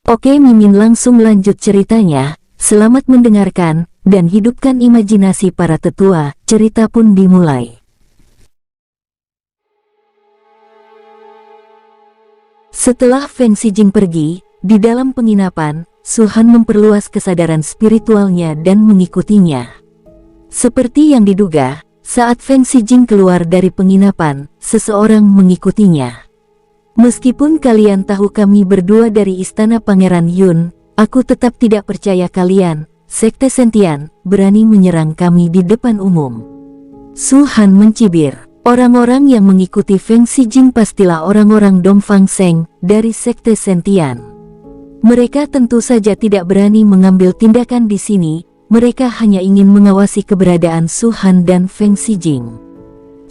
Oke, Mimin langsung lanjut ceritanya. Selamat mendengarkan, dan hidupkan imajinasi para tetua. Cerita pun dimulai. Setelah Feng Xijing pergi, di dalam penginapan, Su Han memperluas kesadaran spiritualnya dan mengikutinya. Seperti yang diduga, saat Feng Xijing keluar dari penginapan, seseorang mengikutinya. Meskipun kalian tahu kami berdua dari istana Pangeran Yun, aku tetap tidak percaya kalian, Sekte Sentian, berani menyerang kami di depan umum. Su Han mencibir. Orang-orang yang mengikuti Feng Xijing pastilah orang-orang Dongfang Seng dari Sekte Sentian. Mereka tentu saja tidak berani mengambil tindakan di sini, mereka hanya ingin mengawasi keberadaan Su Han dan Feng Xijing.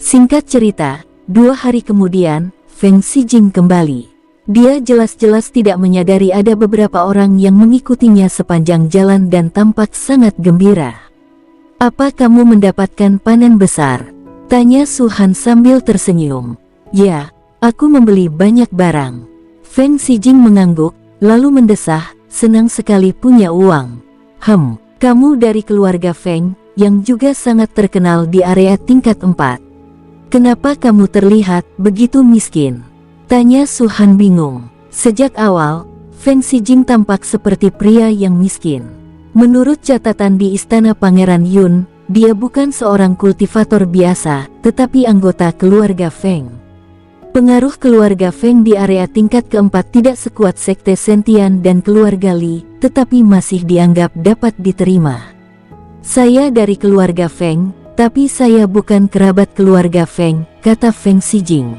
Singkat cerita, 2 hari kemudian, Feng Xijing kembali. Dia jelas-jelas tidak menyadari ada beberapa orang yang mengikutinya sepanjang jalan dan tampak sangat gembira. "Apa kamu mendapatkan panen besar?" tanya Su Han sambil tersenyum. "Ya, aku membeli banyak barang." Feng Xijing mengangguk, lalu mendesah, "Senang sekali punya uang. Kamu dari keluarga Feng, yang juga sangat terkenal di area tingkat 4. Kenapa kamu terlihat begitu miskin?" tanya Su Han bingung. Sejak awal, Feng Xijing tampak seperti pria yang miskin. Menurut catatan di istana Pangeran Yun, dia bukan seorang kultivator biasa, tetapi anggota keluarga Feng. Pengaruh keluarga Feng di area tingkat keempat tidak sekuat Sekte Sentian dan keluarga Li, tetapi masih dianggap dapat diterima. "Saya dari keluarga Feng, tapi saya bukan kerabat keluarga Feng," kata Feng Xijing.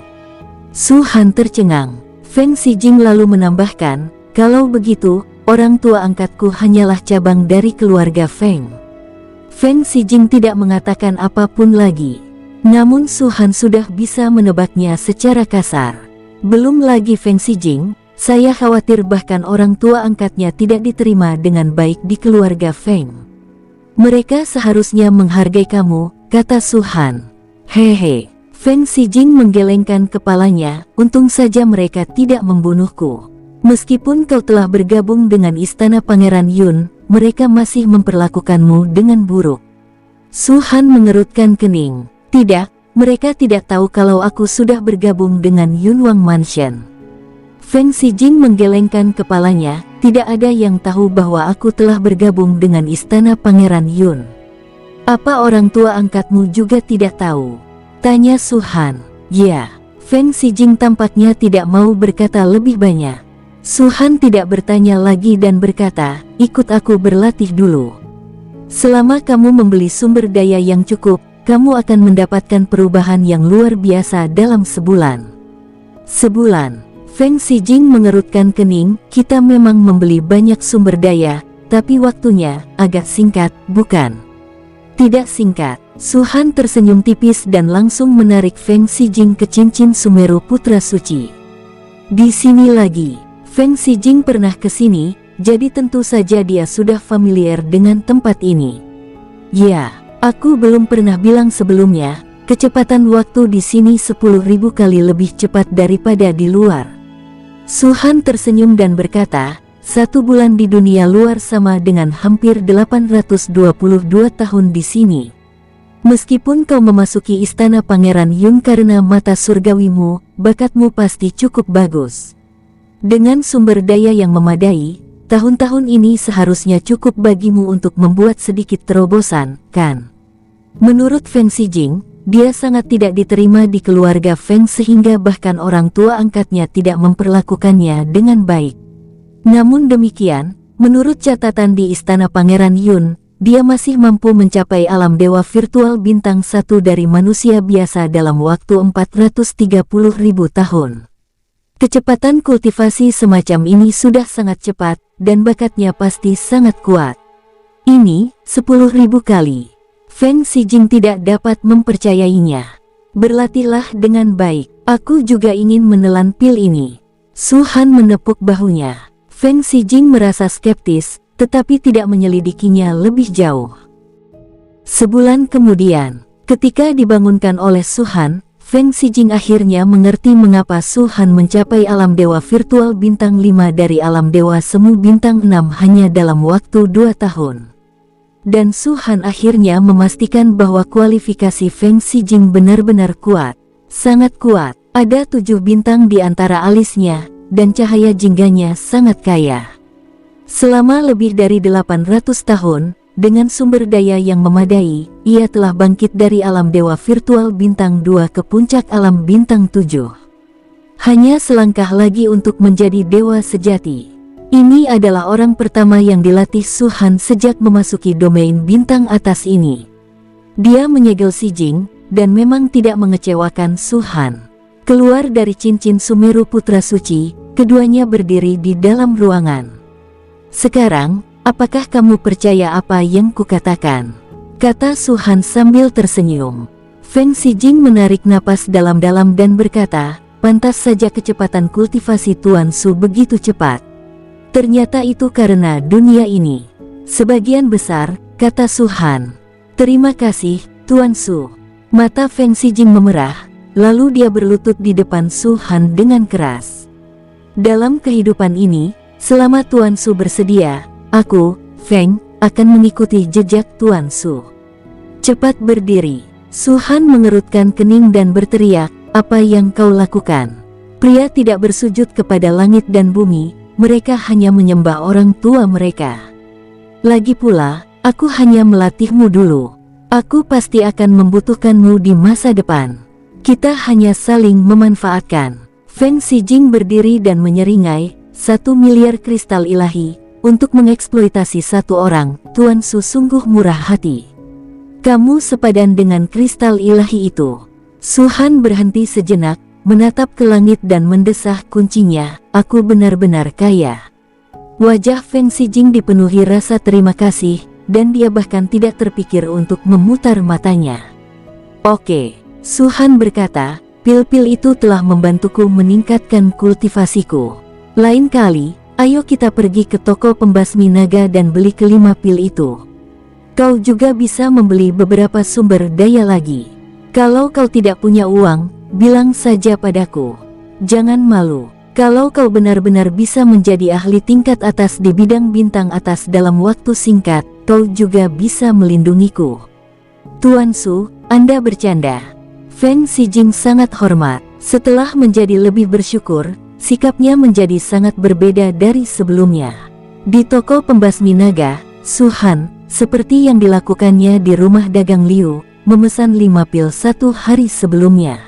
Su Han tercengang. Feng Xijing lalu menambahkan, "Kalau begitu, orang tua angkatku hanyalah cabang dari keluarga Feng." Feng Xijing tidak mengatakan apapun lagi. Namun Su Han sudah bisa menebaknya secara kasar. "Belum lagi Feng Xijing, saya khawatir bahkan orang tua angkatnya tidak diterima dengan baik di keluarga Feng. Mereka seharusnya menghargai kamu," kata Su Han. "Hehe." Feng Xijing menggelengkan kepalanya, "Untung saja mereka tidak membunuhku. Meskipun kau telah bergabung dengan istana Pangeran Yun, mereka masih memperlakukanmu dengan buruk." Su Han mengerutkan kening. "Tidak, mereka tidak tahu kalau aku sudah bergabung dengan Yunwang Mansion." Feng Xijing menggelengkan kepalanya, "Tidak ada yang tahu bahwa aku telah bergabung dengan istana Pangeran Yun." "Apa orang tua angkatmu juga tidak tahu?" tanya Su Han. "Ya." Feng Xijing tampaknya tidak mau berkata lebih banyak. Su Han tidak bertanya lagi dan berkata, "Ikut aku berlatih dulu. Selama kamu membeli sumber daya yang cukup, kamu akan mendapatkan perubahan yang luar biasa dalam sebulan." "Sebulan?" Feng Xijing mengerutkan kening. "Kita memang membeli banyak sumber daya, tapi waktunya agak singkat, bukan?" "Tidak singkat." Su Han tersenyum tipis dan langsung menarik Feng Xijing ke cincin Sumeru Putra Suci. "Di sini lagi." Feng Xijing pernah ke sini, jadi tentu saja dia sudah familiar dengan tempat ini. "Ya, aku belum pernah bilang sebelumnya, kecepatan waktu di sini 10.000 kali lebih cepat daripada di luar." Su Han tersenyum dan berkata, 1 bulan di dunia luar sama dengan hampir 822 tahun di sini. Meskipun kau memasuki istana Pangeran Yun karena mata surgawimu, bakatmu pasti cukup bagus. Dengan sumber daya yang memadai, tahun-tahun ini seharusnya cukup bagimu untuk membuat sedikit terobosan, kan?" Menurut Feng Xijing, dia sangat tidak diterima di keluarga Feng sehingga bahkan orang tua angkatnya tidak memperlakukannya dengan baik. Namun demikian, menurut catatan di istana Pangeran Yun, dia masih mampu mencapai alam dewa virtual bintang 1 dari manusia biasa dalam waktu 430.000 tahun. Kecepatan kultivasi semacam ini sudah sangat cepat, dan bakatnya pasti sangat kuat. Ini 10.000 kali. Feng Xijing tidak dapat mempercayainya. "Berlatihlah dengan baik. Aku juga ingin menelan pil ini." Su Han menepuk bahunya. Feng Xijing merasa skeptis, tetapi tidak menyelidikinya lebih jauh. Sebulan kemudian, ketika dibangunkan oleh Su Han, Feng Xijing akhirnya mengerti mengapa Su Han mencapai alam dewa virtual bintang 5 dari alam dewa semu bintang 6 hanya dalam waktu 2 tahun. Dan Su Han akhirnya memastikan bahwa kualifikasi Feng Xijing benar-benar kuat. Sangat kuat, ada 7 bintang di antara alisnya, dan cahaya jingganya sangat kaya. Selama lebih dari 800 tahun, dengan sumber daya yang memadai, ia telah bangkit dari alam dewa virtual bintang 2 ke puncak alam bintang 7. Hanya selangkah lagi untuk menjadi dewa sejati. Ini adalah orang pertama yang dilatih Su Han sejak memasuki domain bintang atas ini. Dia menyegel Xijing, dan memang tidak mengecewakan Su Han. Keluar dari cincin Sumeru Putra Suci, keduanya berdiri di dalam ruangan. Sekarang, apakah kamu percaya apa yang kukatakan? Kata Su Han sambil tersenyum. Feng Xijing menarik napas dalam-dalam dan berkata, pantas saja kecepatan kultivasi Tuan Su begitu cepat. Ternyata itu karena dunia ini. Sebagian besar, kata Su Han. Terima kasih, Tuan Su. Mata Feng Xijing memerah, lalu dia berlutut di depan Su Han dengan keras. Dalam kehidupan ini, selama Tuan Su bersedia, aku, Feng, akan mengikuti jejak Tuan Su. Cepat berdiri. Su Han mengerutkan kening dan berteriak, apa yang kau lakukan? Pria tidak bersujud kepada langit dan bumi, mereka hanya menyembah orang tua mereka. Lagi pula, aku hanya melatihmu dulu. Aku pasti akan membutuhkanmu di masa depan. Kita hanya saling memanfaatkan. Feng Xijing berdiri dan menyeringai, 1 miliar kristal ilahi, untuk mengeksploitasi satu orang. Tuan Su sungguh murah hati. Kamu sepadan dengan kristal ilahi itu. Su Han berhenti sejenak, menatap ke langit dan mendesah kuncinya, aku benar-benar kaya. Wajah Feng Xijing dipenuhi rasa terima kasih, dan dia bahkan tidak terpikir untuk memutar matanya. Oke, Su Han berkata, pil-pil itu telah membantuku meningkatkan kultivasiku. Lain kali, ayo kita pergi ke toko pembasmi naga dan beli kelima pil itu. Kau juga bisa membeli beberapa sumber daya lagi. Kalau kau tidak punya uang, bilang saja padaku. Jangan malu. Kalau kau benar-benar bisa menjadi ahli tingkat atas di bidang bintang atas dalam waktu singkat, kau juga bisa melindungiku. Tuan Su, Anda bercanda. Feng Xijing sangat hormat. Setelah menjadi lebih bersyukur, sikapnya menjadi sangat berbeda dari sebelumnya. Di toko pembasmi naga, Su Han, seperti yang dilakukannya di rumah dagang Liu, memesan 5 pil 1 hari sebelumnya.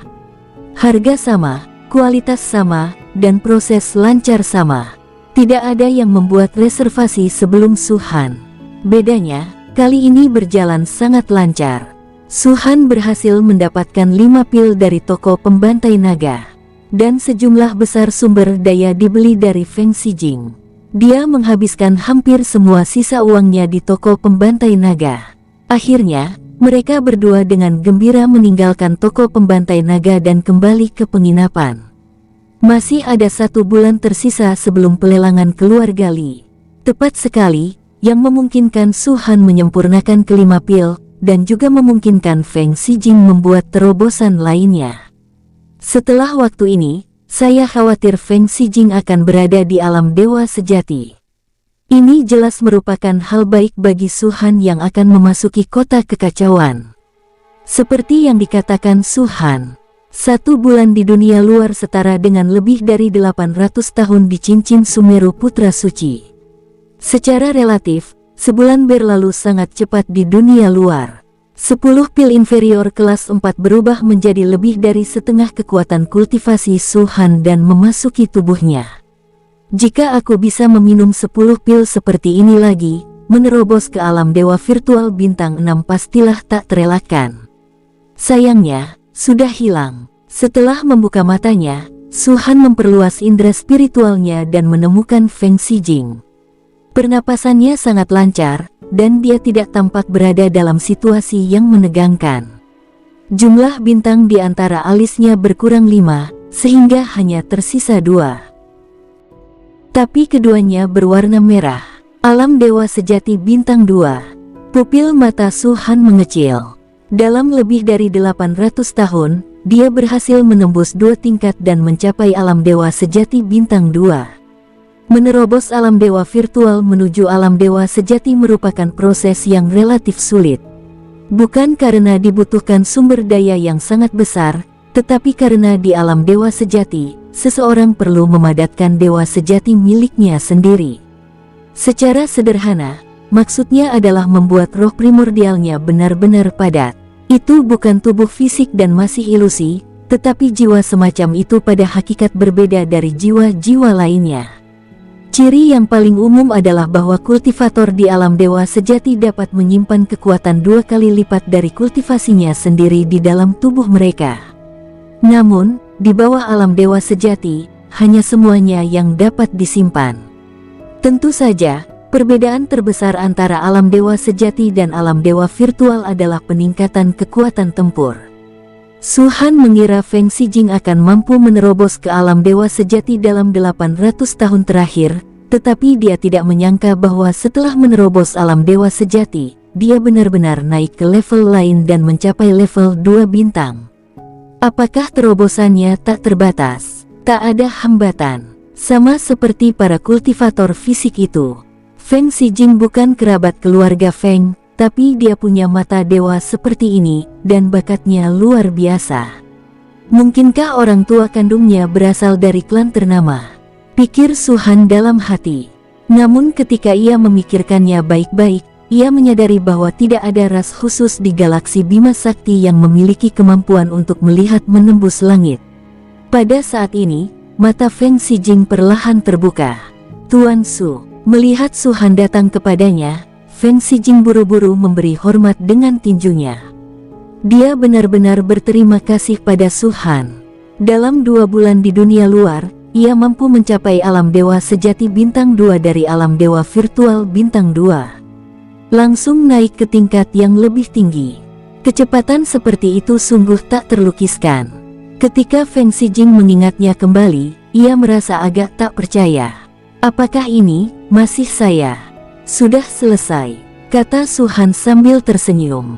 Harga sama, kualitas sama, dan proses lancar sama. Tidak ada yang membuat reservasi sebelum Su Han. Bedanya, kali ini berjalan sangat lancar. Su Han berhasil mendapatkan 5 pil dari toko pembantai naga. Dan sejumlah besar sumber daya dibeli dari Feng Xijing. Dia menghabiskan hampir semua sisa uangnya di toko pembantai naga. Akhirnya, mereka berdua dengan gembira meninggalkan toko pembantai naga dan kembali ke penginapan. Masih ada 1 bulan tersisa sebelum pelelangan keluarga Li. Tepat sekali, yang memungkinkan Su Han menyempurnakan kelima pil, dan juga memungkinkan Feng Xijing membuat terobosan lainnya. Setelah waktu ini, saya khawatir Feng Xijing akan berada di alam dewa sejati. Ini jelas merupakan hal baik bagi Su Han yang akan memasuki kota kekacauan. Seperti yang dikatakan Su Han, 1 bulan di dunia luar setara dengan lebih dari 800 tahun di cincin Sumeru Putra Suci. Secara relatif, sebulan berlalu sangat cepat di dunia luar. 10 pil inferior kelas 4 berubah menjadi lebih dari setengah kekuatan kultivasi Su Han dan memasuki tubuhnya. Jika aku bisa meminum 10 pil seperti ini lagi, menerobos ke alam dewa virtual bintang 6 pastilah tak terelakkan. Sayangnya, sudah hilang. Setelah membuka matanya, Su Han memperluas indera spiritualnya dan menemukan Feng Xijing. Pernapasannya sangat lancar, dan dia tidak tampak berada dalam situasi yang menegangkan. Jumlah bintang di antara alisnya berkurang 5, sehingga hanya tersisa 2. Tapi keduanya berwarna merah. Alam dewa sejati bintang 2. Pupil mata Su Han mengecil. Dalam lebih dari 800 tahun, dia berhasil menembus 2 tingkat dan mencapai alam dewa sejati bintang 2. Menerobos alam dewa virtual menuju alam dewa sejati merupakan proses yang relatif sulit. Bukan karena dibutuhkan sumber daya yang sangat besar, tetapi karena di alam dewa sejati, seseorang perlu memadatkan dewa sejati miliknya sendiri. Secara sederhana, maksudnya adalah membuat roh primordialnya benar-benar padat. Itu bukan tubuh fisik dan masih ilusi, tetapi jiwa semacam itu pada hakikat berbeda dari jiwa-jiwa lainnya. Ciri yang paling umum adalah bahwa kultivator di alam dewa sejati dapat menyimpan kekuatan 2 kali lipat dari kultivasinya sendiri di dalam tubuh mereka. Namun, di bawah alam dewa sejati, hanya semuanya yang dapat disimpan. Tentu saja, perbedaan terbesar antara alam dewa sejati dan alam dewa virtual adalah peningkatan kekuatan tempur. Su Han mengira Feng Xijing akan mampu menerobos ke alam dewa sejati dalam 800 tahun terakhir, tetapi dia tidak menyangka bahwa setelah menerobos alam dewa sejati, dia benar-benar naik ke level lain dan mencapai level 2 bintang. Apakah terobosannya tak terbatas? Tak ada hambatan. Sama seperti para kultivator fisik itu, Feng Xijing bukan kerabat keluarga Feng, tapi dia punya mata dewa seperti ini, dan bakatnya luar biasa. Mungkinkah orang tua kandungnya berasal dari klan ternama? Pikir Su Han dalam hati. Namun ketika ia memikirkannya baik-baik, ia menyadari bahwa tidak ada ras khusus di galaksi Bima Sakti yang memiliki kemampuan untuk melihat menembus langit. Pada saat ini, mata Feng Xijing perlahan terbuka. Tuan Su. Melihat Su Han datang kepadanya, Feng Xijing buru-buru memberi hormat dengan tinjunya. Dia benar-benar berterima kasih pada Su Han. Dalam 2 bulan di dunia luar, ia mampu mencapai alam dewa sejati bintang 2 dari alam dewa virtual bintang 2. Langsung naik ke tingkat yang lebih tinggi. Kecepatan seperti itu sungguh tak terlukiskan. Ketika Feng Xijing mengingatnya kembali, ia merasa agak tak percaya. Apakah ini masih saya? Sudah selesai, kata Su Han sambil tersenyum.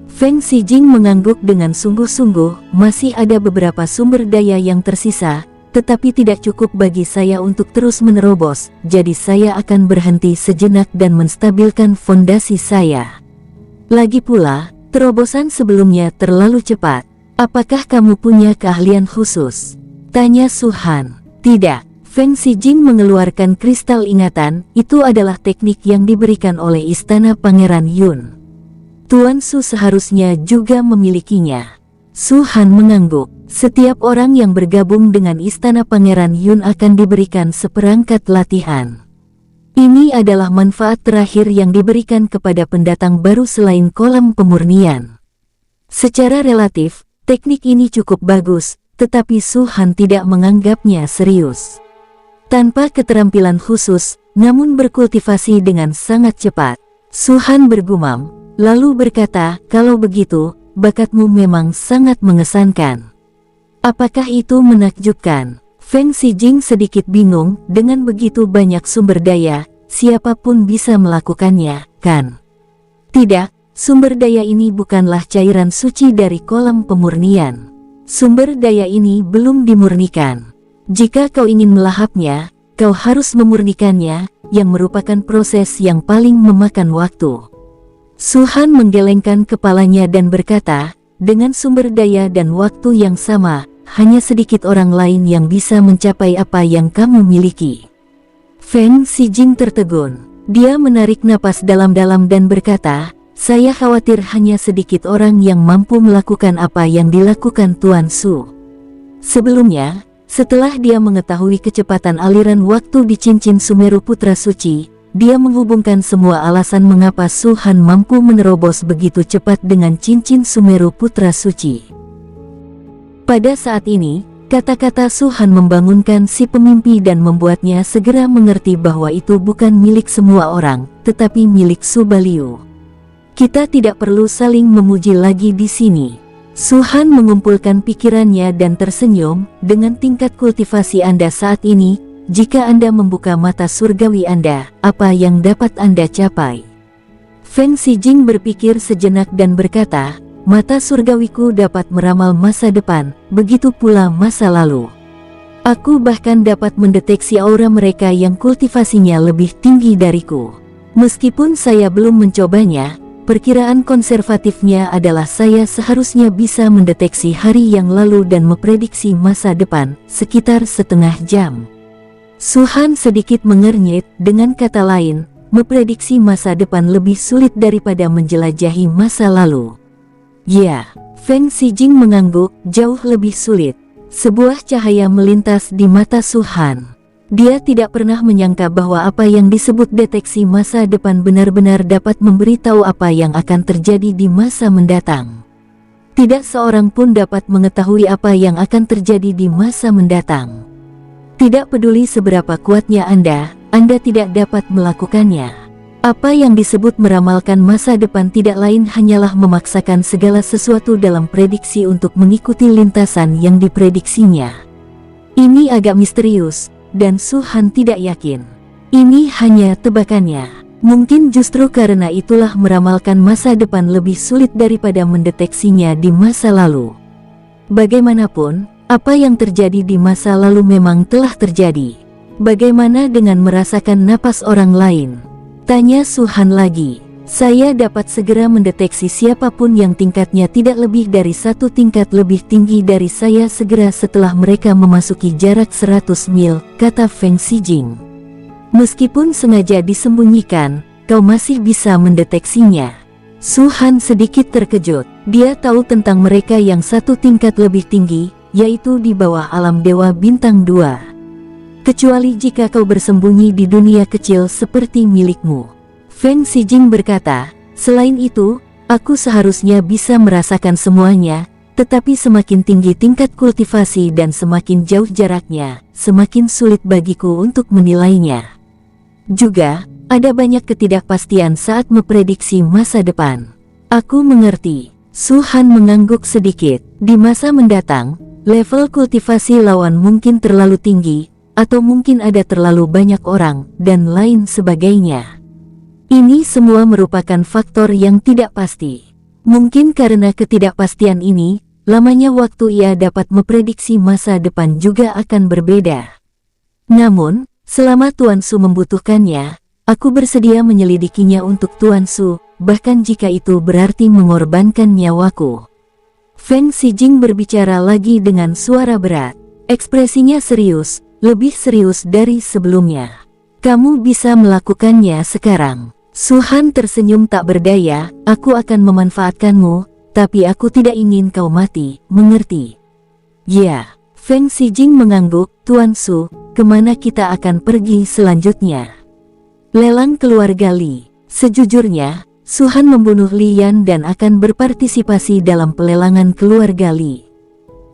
Feng Xijing mengangguk dengan sungguh-sungguh. Masih ada beberapa sumber daya yang tersisa, tetapi tidak cukup bagi saya untuk terus menerobos, jadi saya akan berhenti sejenak dan menstabilkan fondasi saya. Lagi pula, terobosan sebelumnya terlalu cepat. Apakah kamu punya keahlian khusus? Tanya Su Han. Tidak. Feng Xijing mengeluarkan kristal ingatan. Itu adalah teknik yang diberikan oleh Istana Pangeran Yun. Tuan Su seharusnya juga memilikinya. Su Han mengangguk. Setiap orang yang bergabung dengan Istana Pangeran Yun akan diberikan seperangkat latihan. Ini adalah manfaat terakhir yang diberikan kepada pendatang baru selain kolam pemurnian. Secara relatif, teknik ini cukup bagus, tetapi Su Han tidak menganggapnya serius. Tanpa keterampilan khusus, namun berkultivasi dengan sangat cepat, Su Han bergumam, lalu berkata, kalau begitu, bakatmu memang sangat mengesankan. Apakah itu menakjubkan? Feng Xijing sedikit bingung. Dengan begitu banyak sumber daya, siapapun bisa melakukannya, kan? Tidak, sumber daya ini bukanlah cairan suci dari kolam pemurnian. Sumber daya ini belum dimurnikan. Jika kau ingin melahapnya, kau harus memurnikannya, yang merupakan proses yang paling memakan waktu. Su Han menggelengkan kepalanya dan berkata, dengan sumber daya dan waktu yang sama, hanya sedikit orang lain yang bisa mencapai apa yang kamu miliki. Feng Xijing tertegun. Dia menarik napas dalam-dalam dan berkata, saya khawatir hanya sedikit orang yang mampu melakukan apa yang dilakukan Tuan Su. Sebelumnya, setelah dia mengetahui kecepatan aliran waktu di cincin Sumeru Putra Suci, dia menghubungkan semua alasan mengapa Su Han mampu menerobos begitu cepat dengan cincin Sumeru Putra Suci. Pada saat ini, kata-kata Su Han membangunkan si pemimpi dan membuatnya segera mengerti bahwa itu bukan milik semua orang, tetapi milik Su Baliu. Kita tidak perlu saling memuji lagi di sini. Su Han mengumpulkan pikirannya dan tersenyum. Dengan tingkat kultivasi Anda saat ini, jika Anda membuka mata surgawi Anda, apa yang dapat Anda capai? Feng Xijing berpikir sejenak dan berkata, mata surgawiku dapat meramal masa depan, begitu pula masa lalu. Aku bahkan dapat mendeteksi aura mereka yang kultivasinya lebih tinggi dariku. Meskipun saya belum mencobanya, perkiraan konservatifnya adalah saya seharusnya bisa mendeteksi hari yang lalu dan memprediksi masa depan, sekitar setengah jam. Su-han sedikit mengernyit, dengan kata lain, memprediksi masa depan lebih sulit daripada menjelajahi masa lalu. Ya, Feng Xijing mengangguk, jauh lebih sulit. Sebuah cahaya melintas di mata Su-han. Dia tidak pernah menyangka bahwa apa yang disebut deteksi masa depan benar-benar dapat memberitahu apa yang akan terjadi di masa mendatang. Tidak seorang pun dapat mengetahui apa yang akan terjadi di masa mendatang. Tidak peduli seberapa kuatnya Anda tidak dapat melakukannya. Apa yang disebut meramalkan masa depan tidak lain hanyalah memaksakan segala sesuatu dalam prediksi untuk mengikuti lintasan yang diprediksinya. Ini agak misterius, dan Su-han tidak yakin. Ini hanya tebakannya. Mungkin justru karena itulah meramalkan masa depan lebih sulit daripada mendeteksinya di masa lalu. Bagaimanapun, apa yang terjadi di masa lalu memang telah terjadi. Bagaimana dengan merasakan napas orang lain? Tanya Su-han lagi. Saya dapat segera mendeteksi siapapun yang tingkatnya tidak lebih dari satu tingkat lebih tinggi dari saya segera setelah mereka memasuki jarak 100 mil, kata Feng Xijing. Meskipun sengaja disembunyikan, kau masih bisa mendeteksinya. Su-han sedikit terkejut. Dia tahu tentang mereka yang satu tingkat lebih tinggi, yaitu di bawah alam dewa bintang 2. Kecuali jika kau bersembunyi di dunia kecil seperti milikmu. Feng Xijing berkata, selain itu, aku seharusnya bisa merasakan semuanya, tetapi semakin tinggi tingkat kultivasi dan semakin jauh jaraknya, semakin sulit bagiku untuk menilainya. Juga, ada banyak ketidakpastian saat memprediksi masa depan. Aku mengerti. Su-han mengangguk sedikit. Di masa mendatang, level kultivasi lawan mungkin terlalu tinggi, atau mungkin ada terlalu banyak orang, dan lain sebagainya. Ini semua merupakan faktor yang tidak pasti. Mungkin karena ketidakpastian ini, lamanya waktu ia dapat memprediksi masa depan juga akan berbeda. Namun, selama Tuan Su membutuhkannya, aku bersedia menyelidikinya untuk Tuan Su, bahkan jika itu berarti mengorbankan nyawaku. Feng Xijing berbicara lagi dengan suara berat. Ekspresinya serius, lebih serius dari sebelumnya. Kamu bisa melakukannya sekarang. Su-han tersenyum tak berdaya, aku akan memanfaatkanmu, tapi aku tidak ingin kau mati, mengerti? Ya, Feng Xijing mengangguk, Tuan Su, kemana kita akan pergi selanjutnya? Lelang keluarga Li. Sejujurnya, Su-han membunuh Li Yan dan akan berpartisipasi dalam pelelangan keluarga Li.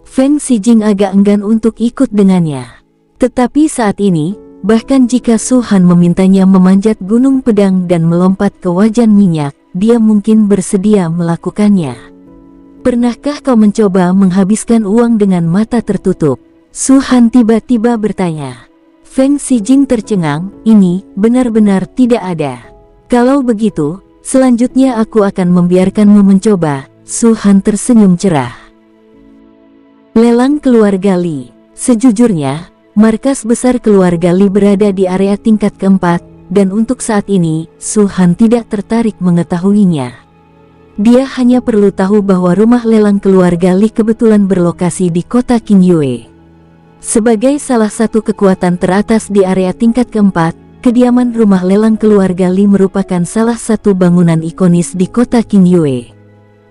Feng Xijing agak enggan untuk ikut dengannya. Tetapi saat ini, bahkan jika Su-han memintanya memanjat gunung pedang dan melompat ke wajan minyak, dia mungkin bersedia melakukannya. Pernahkah kau mencoba menghabiskan uang dengan mata tertutup? Su-han tiba-tiba bertanya. Feng Xijing tercengang, ini benar-benar tidak ada. Kalau begitu, selanjutnya aku akan membiarkanmu mencoba. Su-han tersenyum cerah. Lelang keluarga Li. Sejujurnya, markas besar keluarga Li berada di area tingkat keempat, dan untuk saat ini, Su-han tidak tertarik mengetahuinya. Dia hanya perlu tahu bahwa rumah lelang keluarga Li kebetulan berlokasi di kota Qingyue. Sebagai salah satu kekuatan teratas di area tingkat keempat, kediaman rumah lelang keluarga Li merupakan salah satu bangunan ikonis di kota Qingyue.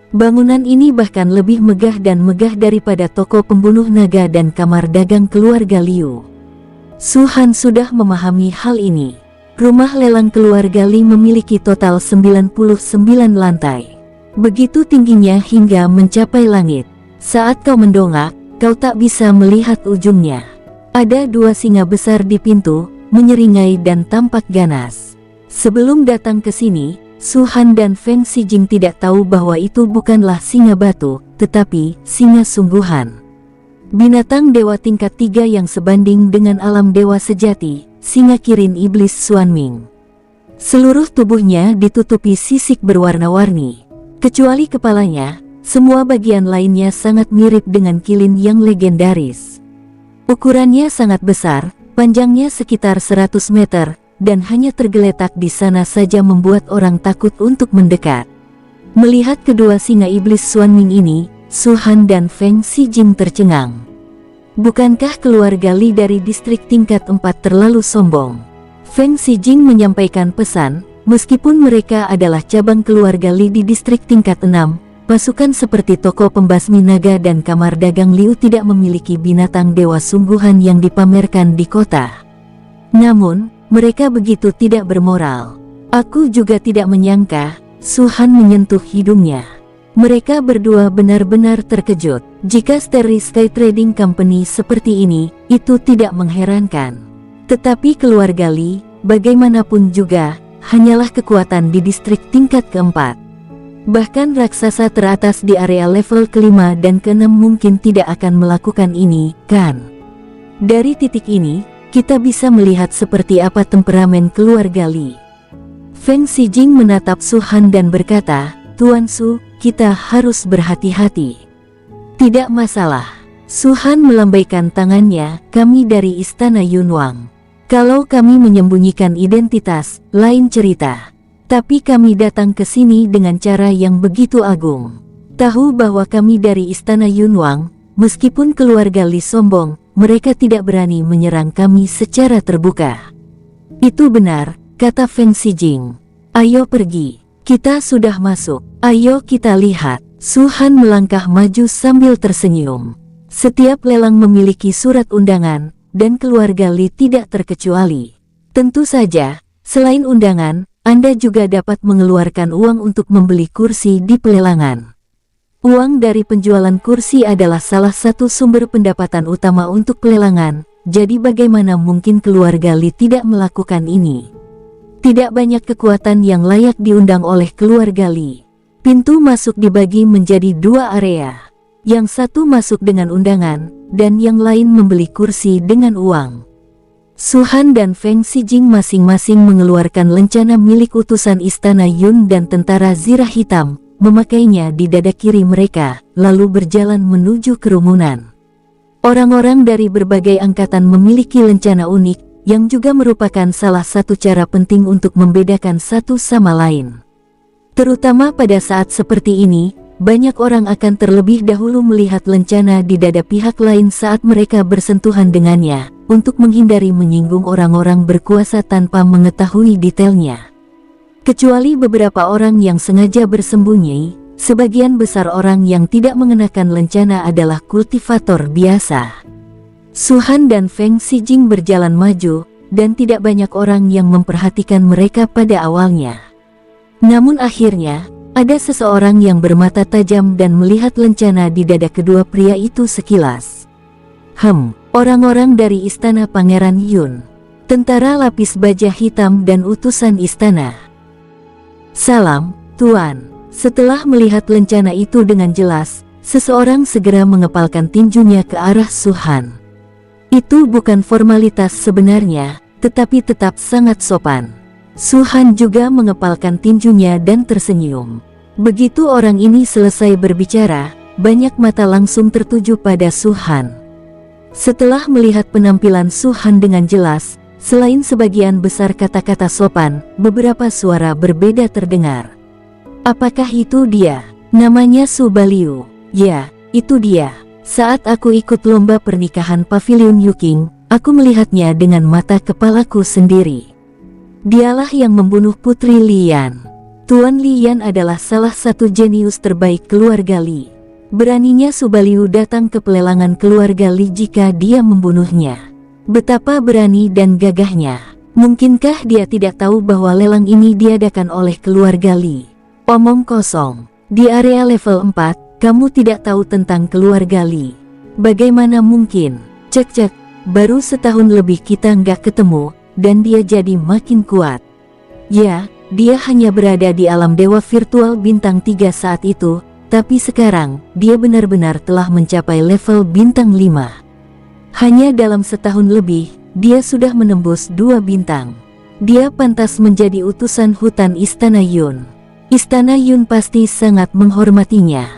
Bangunan ini bahkan lebih megah dan megah daripada toko pembunuh naga dan kamar dagang keluarga Liu. Su-han sudah memahami hal ini. Rumah lelang keluarga Li memiliki total 99 lantai. Begitu tingginya hingga mencapai langit. Saat kau mendongak, kau tak bisa melihat ujungnya. Ada dua singa besar di pintu, menyeringai dan tampak ganas. Sebelum datang ke sini, Su-han dan Feng Xijing tidak tahu bahwa itu bukanlah singa batu, tetapi singa sungguhan. Binatang dewa tingkat 3 yang sebanding dengan alam dewa sejati, singa kirin iblis Xuanming. Seluruh tubuhnya ditutupi sisik berwarna-warni. Kecuali kepalanya, Semua bagian lainnya sangat mirip dengan kilin yang legendaris. Ukurannya sangat besar, panjangnya sekitar 100 meter, dan hanya tergeletak di sana saja membuat orang takut untuk mendekat. Melihat kedua singa iblis Xuanming ini, Su Han dan Feng Xijing tercengang. Bukankah keluarga Li dari distrik tingkat 4 terlalu sombong? Feng Xijing menyampaikan pesan, meskipun mereka adalah cabang keluarga Li di distrik tingkat 6, pasukan seperti toko pembasmi naga dan kamar dagang Liu tidak memiliki binatang dewa sungguhan yang dipamerkan di kota. Namun, mereka begitu tidak bermoral. Aku juga tidak menyangka. Su Han menyentuh hidungnya. Mereka berdua benar-benar terkejut. Jika Starry Sky Trading Company seperti ini, itu tidak mengherankan. Tetapi keluarga Li, bagaimanapun juga, hanyalah kekuatan di distrik tingkat keempat. Bahkan raksasa teratas di area level kelima dan keenam mungkin tidak akan melakukan ini, kan? Dari titik ini, kita bisa melihat seperti apa temperamen keluarga Li. Feng Xijing menatap Su Han dan berkata, Tuan Su, kita harus berhati-hati. Tidak masalah. Su Han melambaikan tangannya, kami dari Istana Yunwang. Kalau kami menyembunyikan identitas, lain cerita. Tapi kami datang ke sini dengan cara yang begitu agung. Tahu bahwa kami dari Istana Yunwang, meskipun keluarga Li sombong, mereka tidak berani menyerang kami secara terbuka. Itu benar, kata Feng Xijing. Ayo pergi, kita sudah masuk, ayo kita lihat. Su Han melangkah maju sambil tersenyum. Setiap lelang memiliki surat undangan, dan keluarga Li tidak terkecuali. Tentu saja, selain undangan, Anda juga dapat mengeluarkan uang untuk membeli kursi di pelelangan. Uang dari penjualan kursi adalah salah satu sumber pendapatan utama untuk pelelangan, jadi bagaimana mungkin keluarga Li tidak melakukan ini? Tidak banyak kekuatan yang layak diundang oleh keluarga Li. Pintu masuk dibagi menjadi 2 area. Yang satu masuk dengan undangan, dan yang lain membeli kursi dengan uang. Su Han dan Feng Xijing masing-masing mengeluarkan lencana milik utusan Istana Yun dan tentara Zirah Hitam, memakainya di dada kiri mereka, lalu berjalan menuju kerumunan. Orang-orang dari berbagai angkatan memiliki lencana unik, yang juga merupakan salah satu cara penting untuk membedakan satu sama lain. Terutama pada saat seperti ini, banyak orang akan terlebih dahulu melihat lencana di dada pihak lain saat mereka bersentuhan dengannya, untuk menghindari menyinggung orang-orang berkuasa tanpa mengetahui detailnya. Kecuali beberapa orang yang sengaja bersembunyi, sebagian besar orang yang tidak mengenakan lencana adalah kultivator biasa. Su Han dan Feng Xijing berjalan maju, dan tidak banyak orang yang memperhatikan mereka pada awalnya. Namun akhirnya, ada seseorang yang bermata tajam dan melihat lencana di dada kedua pria itu sekilas. Orang-orang dari Istana Pangeran Yun. Tentara lapis baja hitam dan utusan istana. Salam, Tuan. Setelah melihat lencana itu dengan jelas, seseorang segera mengepalkan tinjunya ke arah Su Han. Itu bukan formalitas sebenarnya, tetapi tetap sangat sopan. Su Han juga mengepalkan tinjunya dan tersenyum. Begitu orang ini selesai berbicara, banyak mata langsung tertuju pada Su Han. Setelah melihat penampilan Su Han dengan jelas, selain sebagian besar kata-kata sopan, beberapa suara berbeda terdengar. Apakah itu dia? Namanya Su Baliu. Ya, itu dia. Saat aku ikut lomba pernikahan Pavilion Yuking, aku melihatnya dengan mata kepalaku sendiri. Dialah yang membunuh Putri Lian. Tuan Lian adalah salah satu jenius terbaik keluarga Li. Beraninya Su Baliu datang ke pelelangan keluarga Li jika dia membunuhnya. Betapa berani dan gagahnya. Mungkinkah dia tidak tahu bahwa lelang ini diadakan oleh keluarga Li? Omong kosong. Di area level 4, kamu tidak tahu tentang keluarga Li. Bagaimana mungkin? Cek, baru setahun lebih kita nggak ketemu, dan dia jadi makin kuat. Ya, dia hanya berada di alam dewa virtual bintang 3 saat itu, tapi sekarang, dia benar-benar telah mencapai level bintang 5. Hanya dalam setahun lebih, dia sudah menembus 2 bintang. Dia pantas menjadi utusan hutan Istana Yun. Istana Yun pasti sangat menghormatinya.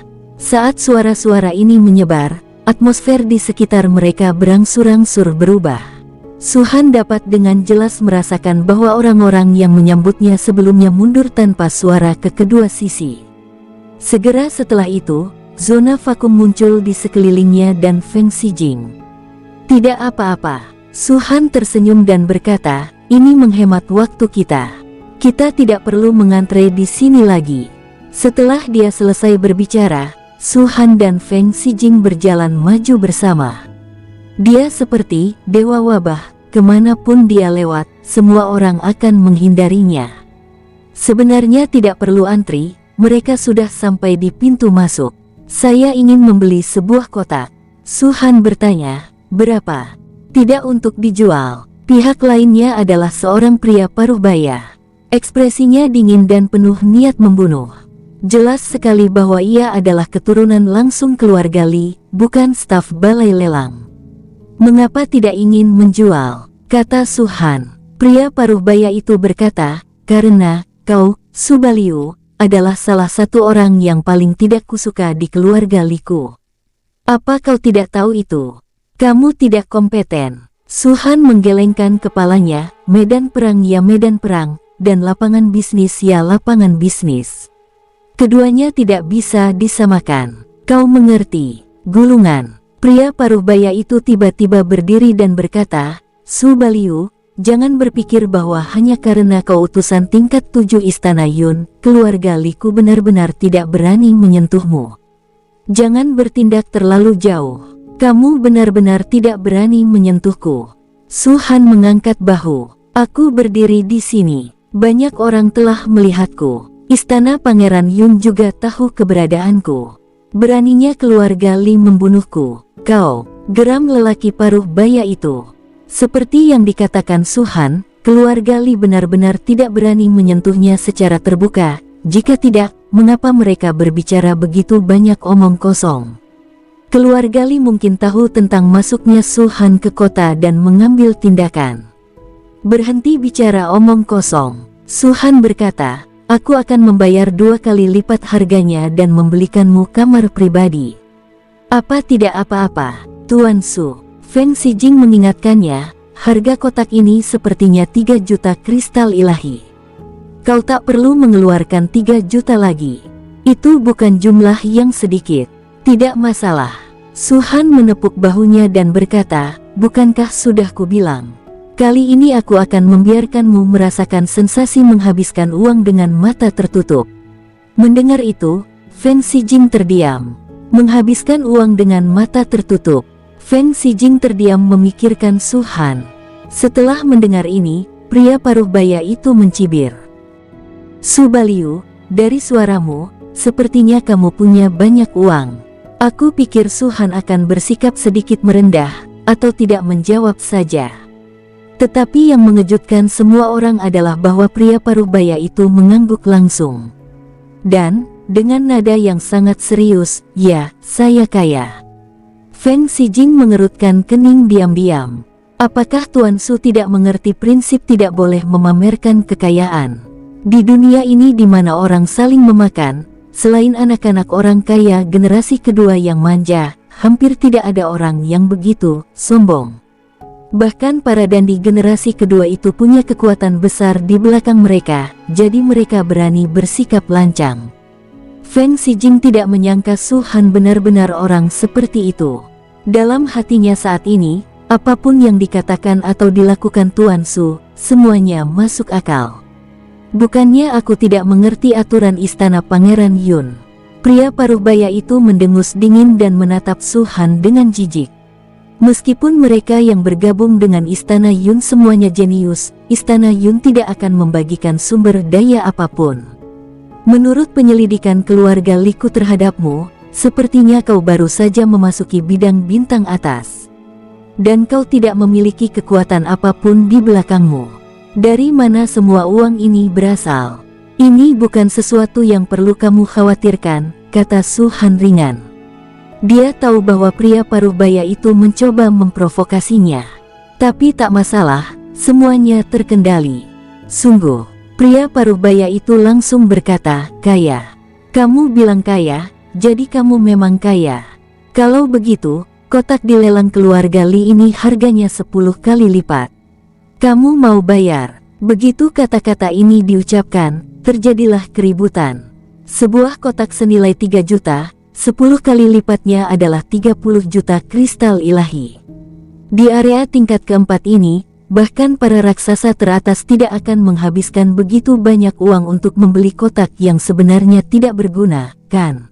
Saat suara-suara ini menyebar, atmosfer di sekitar mereka berangsur-angsur berubah. Su-han dapat dengan jelas merasakan bahwa orang-orang yang menyambutnya sebelumnya mundur tanpa suara ke kedua sisi. Segera setelah itu, zona vakum muncul di sekelilingnya dan Feng Xijing. Tidak apa-apa, Su-han tersenyum dan berkata, ini menghemat waktu kita. Kita tidak perlu mengantre di sini lagi. Setelah dia selesai berbicara, Su-han dan Feng Xijing berjalan maju bersama. Dia seperti dewa wabah, kemanapun dia lewat, semua orang akan menghindarinya. Sebenarnya tidak perlu antri, mereka sudah sampai di pintu masuk. Saya ingin membeli sebuah kotak. Su-han bertanya, berapa? Tidak untuk dijual. Pihak lainnya adalah seorang pria paruh baya. Ekspresinya dingin dan penuh niat membunuh. Jelas sekali bahwa ia adalah keturunan langsung keluarga Li, bukan staf balai lelang. Mengapa tidak ingin menjual? Kata Su-han. Pria paruh baya itu berkata, karena kau, Su Baliu, adalah salah satu orang yang paling tidak kusuka di keluarga Liku. Apa kau tidak tahu itu? Kamu tidak kompeten. Su-han menggelengkan kepalanya, medan perang ya medan perang, dan lapangan bisnis ya lapangan bisnis. Keduanya tidak bisa disamakan. Kau mengerti? Gulungan. Pria paruh baya itu tiba-tiba berdiri dan berkata, Su Baliu, jangan berpikir bahwa hanya karena kau utusan tingkat 7 Istana Yun, keluarga Liku benar-benar tidak berani menyentuhmu. Jangan bertindak terlalu jauh. Kamu benar-benar tidak berani menyentuhku. Su-han mengangkat bahu. Aku berdiri di sini. Banyak orang telah melihatku. Istana Pangeran Yun juga tahu keberadaanku. Beraninya keluarga Li membunuhku. Kau, geram lelaki paruh baya itu. Seperti yang dikatakan Su-han, keluarga Li benar-benar tidak berani menyentuhnya secara terbuka. Jika tidak, mengapa mereka berbicara begitu banyak omong kosong? Keluarga Li mungkin tahu tentang masuknya Su-han ke kota dan mengambil tindakan. Berhenti bicara omong kosong. Su-han berkata, aku akan membayar 2 kali lipat harganya dan membelikanmu kamar pribadi. Apa tidak apa-apa, Tuan Su. Feng Xijing mengingatkannya, harga kotak ini sepertinya 3 juta kristal ilahi. Kau tak perlu mengeluarkan 3 juta lagi. Itu bukan jumlah yang sedikit. Tidak masalah. Su-han menepuk bahunya dan berkata, bukankah sudah kubilang? Kali ini aku akan membiarkanmu merasakan sensasi menghabiskan uang dengan mata tertutup. Mendengar itu, Feng Xijing terdiam. Menghabiskan uang dengan mata tertutup. Feng Xijing terdiam memikirkan Su-han. Setelah mendengar ini, pria paruh baya itu mencibir. Su Baliu, dari suaramu, sepertinya kamu punya banyak uang. Aku pikir Su-han akan bersikap sedikit merendah, atau tidak menjawab saja. Tetapi yang mengejutkan semua orang adalah bahwa pria paruh baya itu mengangguk langsung. Dan, dengan nada yang sangat serius, ya, saya kaya. Feng Xijing mengerutkan kening diam-diam. Apakah Tuan Su tidak mengerti prinsip tidak boleh memamerkan kekayaan? Di dunia ini di mana orang saling memakan, selain anak-anak orang kaya generasi kedua yang manja, hampir tidak ada orang yang begitu sombong. Bahkan para dandi generasi kedua itu punya kekuatan besar di belakang mereka, jadi mereka berani bersikap lancang. Feng Xijing tidak menyangka Su-han benar-benar orang seperti itu. Dalam hatinya saat ini, apapun yang dikatakan atau dilakukan Tuan Su, semuanya masuk akal. Bukannya aku tidak mengerti aturan istana Pangeran Yun. Pria paruh baya itu mendengus dingin dan menatap Su-han dengan jijik. Meskipun mereka yang bergabung dengan Istana Yun semuanya jenius, Istana Yun tidak akan membagikan sumber daya apapun. Menurut penyelidikan keluarga Liku terhadapmu, sepertinya kau baru saja memasuki bidang bintang atas. Dan kau tidak memiliki kekuatan apapun di belakangmu. Dari mana semua uang ini berasal? Ini bukan sesuatu yang perlu kamu khawatirkan, kata Su-han ringan. Dia tahu bahwa pria paruh baya itu mencoba memprovokasinya. Tapi tak masalah, semuanya terkendali. Sungguh, pria paruh baya itu langsung berkata, kaya. Kamu bilang kaya, jadi kamu memang kaya. Kalau begitu, kotak di lelang keluarga Li ini harganya 10 kali lipat. Kamu mau bayar? Begitu kata-kata ini diucapkan, terjadilah keributan. Sebuah kotak senilai 3 juta, 10 kali lipatnya adalah 30 juta kristal ilahi. Di area tingkat keempat ini, bahkan para raksasa teratas tidak akan menghabiskan begitu banyak uang untuk membeli kotak yang sebenarnya tidak berguna, kan?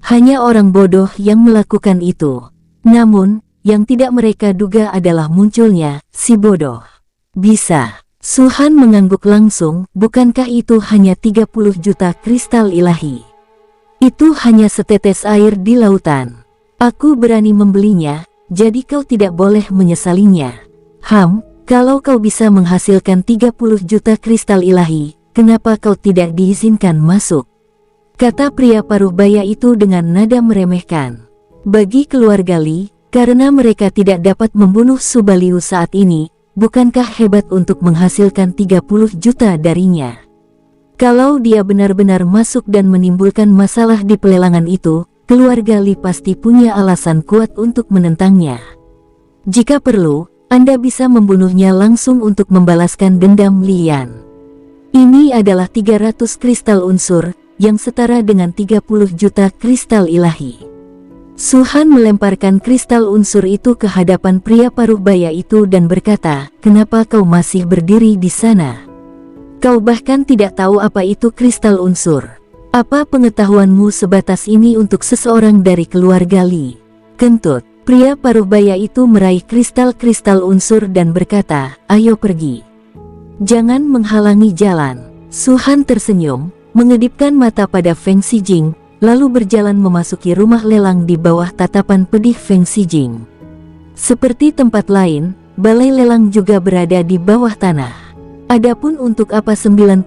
Hanya orang bodoh yang melakukan itu. Namun, yang tidak mereka duga adalah munculnya si bodoh. Bisa. Su-han mengangguk langsung, bukankah itu hanya 30 juta kristal ilahi? Itu hanya setetes air di lautan. Aku berani membelinya, jadi kau tidak boleh menyesalinya. Kalau kau bisa menghasilkan 30 juta kristal ilahi, kenapa kau tidak diizinkan masuk? Kata pria paruh baya itu dengan nada meremehkan. Bagi keluarga Li, karena mereka tidak dapat membunuh Subaliu saat ini, bukankah hebat untuk menghasilkan 30 juta darinya? Kalau dia benar-benar masuk dan menimbulkan masalah di pelelangan itu, keluarga Li pasti punya alasan kuat untuk menentangnya. Jika perlu, Anda bisa membunuhnya langsung untuk membalaskan dendam Lian. Ini adalah 300 kristal unsur, yang setara dengan 30 juta kristal ilahi. Su-han melemparkan kristal unsur itu ke hadapan pria paruh baya itu dan berkata, "Kenapa kau masih berdiri di sana? Kau bahkan tidak tahu apa itu kristal unsur. Apa pengetahuanmu sebatas ini untuk seseorang dari keluarga Li?" Kentut. Pria paruh baya itu meraih kristal-kristal unsur dan berkata, "Ayo pergi. Jangan menghalangi jalan." Su-han tersenyum, mengedipkan mata pada Feng Xijing, lalu berjalan memasuki rumah lelang di bawah tatapan pedih Feng Xijing. Seperti tempat lain, balai lelang juga berada di bawah tanah. Adapun untuk apa 99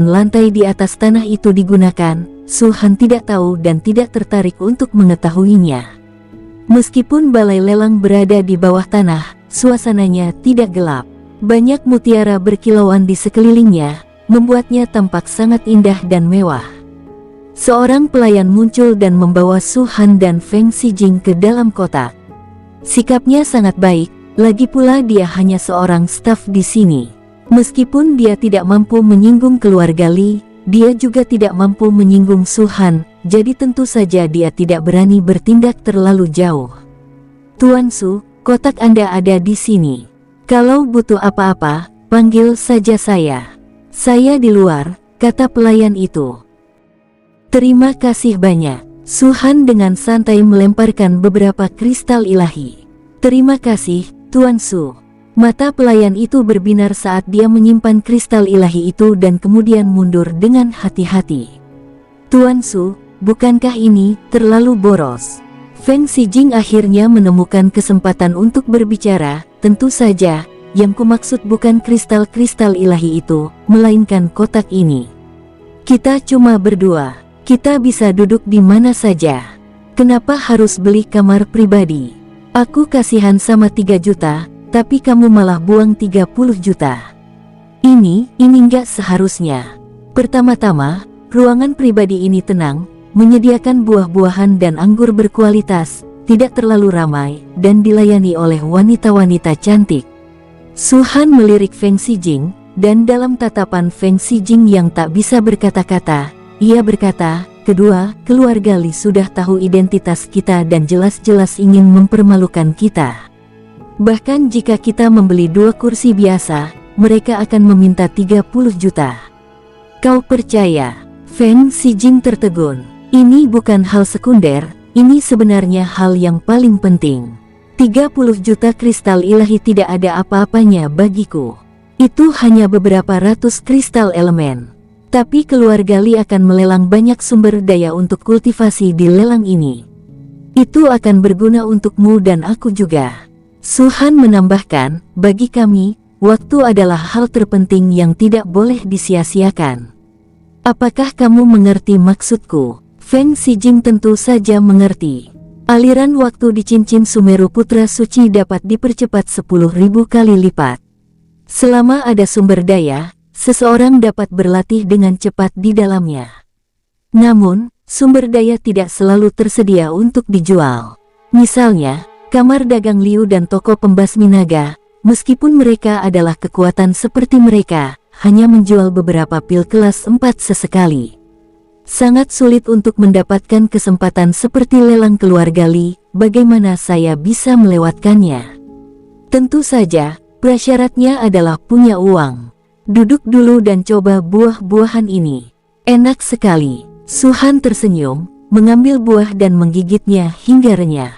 lantai di atas tanah itu digunakan, Su-han tidak tahu dan tidak tertarik untuk mengetahuinya. Meskipun balai lelang berada di bawah tanah, suasananya tidak gelap. Banyak mutiara berkilauan di sekelilingnya, membuatnya tampak sangat indah dan mewah. Seorang pelayan muncul dan membawa Su-han dan Feng Xijing ke dalam kotak. Sikapnya sangat baik, lagi pula dia hanya seorang staf di sini. Meskipun dia tidak mampu menyinggung keluarga Li, dia juga tidak mampu menyinggung Su-han, jadi tentu saja dia tidak berani bertindak terlalu jauh. "Tuan Su, kotak Anda ada di sini. Kalau butuh apa-apa, panggil saja saya. Saya di luar," kata pelayan itu. "Terima kasih banyak." Su-han dengan santai melemparkan beberapa kristal ilahi. "Terima kasih, Tuan Su." Mata pelayan itu berbinar saat dia menyimpan kristal ilahi itu dan kemudian mundur dengan hati-hati. "Tuan Su, bukankah ini terlalu boros?" Feng Xijing akhirnya menemukan kesempatan untuk berbicara. "Tentu saja, yang kumaksud bukan kristal-kristal ilahi itu, melainkan kotak ini. Kita cuma berdua, kita bisa duduk di mana saja. Kenapa harus beli kamar pribadi? Aku kasihan sama 3 juta, tapi kamu malah buang 30 juta. Ini nggak seharusnya. Pertama-tama, ruangan pribadi ini tenang, menyediakan buah-buahan dan anggur berkualitas, tidak terlalu ramai, dan dilayani oleh wanita-wanita cantik." Su-han melirik Feng Xijing, dan dalam tatapan Feng Xijing yang tak bisa berkata-kata, ia berkata, "Kedua, keluarga Li sudah tahu identitas kita dan jelas-jelas ingin mempermalukan kita. Bahkan jika kita membeli 2 kursi biasa, mereka akan meminta 30 juta. Kau percaya?" Feng Xijing tertegun. "Ini bukan hal sekunder, ini sebenarnya hal yang paling penting. 30 juta kristal ilahi tidak ada apa-apanya bagiku. Itu hanya beberapa ratus kristal elemen. Tapi keluarga Li akan melelang banyak sumber daya untuk kultivasi di lelang ini. Itu akan berguna untukmu dan aku juga." Su-han menambahkan, "Bagi kami, waktu adalah hal terpenting yang tidak boleh disia-siakan. Apakah kamu mengerti maksudku?" Feng Xijing tentu saja mengerti. Aliran waktu di cincin Sumeru Putra Suci dapat dipercepat 10.000 kali lipat. Selama ada sumber daya, seseorang dapat berlatih dengan cepat di dalamnya. Namun, sumber daya tidak selalu tersedia untuk dijual. Misalnya, kamar dagang Liu dan toko pembasmi naga, meskipun mereka adalah kekuatan seperti mereka, hanya menjual beberapa pil kelas 4 sesekali. Sangat sulit untuk mendapatkan kesempatan seperti lelang keluarga Li, bagaimana saya bisa melewatkannya? Tentu saja, prasyaratnya adalah punya uang. Duduk dulu dan coba buah-buahan ini. Enak sekali. Su-han tersenyum, mengambil buah dan menggigitnya hingga renyah.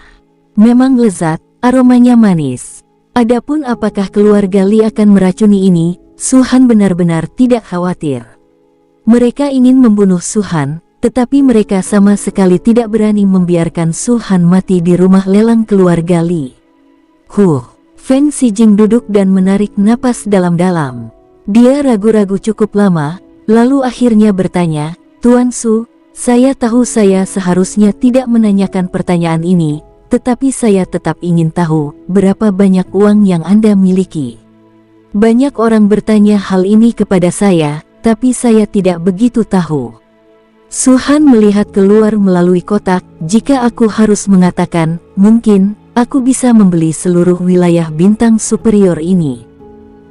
Memang lezat, aromanya manis. Adapun apakah keluarga Li akan meracuni ini, Su-han benar-benar tidak khawatir. Mereka ingin membunuh Su-han, tetapi mereka sama sekali tidak berani membiarkan Su-han mati di rumah lelang keluarga Li. Feng Xijing duduk dan menarik napas dalam-dalam. Dia ragu-ragu cukup lama, lalu akhirnya bertanya, "Tuan Su, saya tahu saya seharusnya tidak menanyakan pertanyaan ini, tetapi saya tetap ingin tahu berapa banyak uang yang Anda miliki." Banyak orang bertanya hal ini kepada saya, tapi saya tidak begitu tahu. Su-han melihat keluar melalui kotak. Jika aku harus mengatakan, mungkin aku bisa membeli seluruh wilayah bintang superior ini.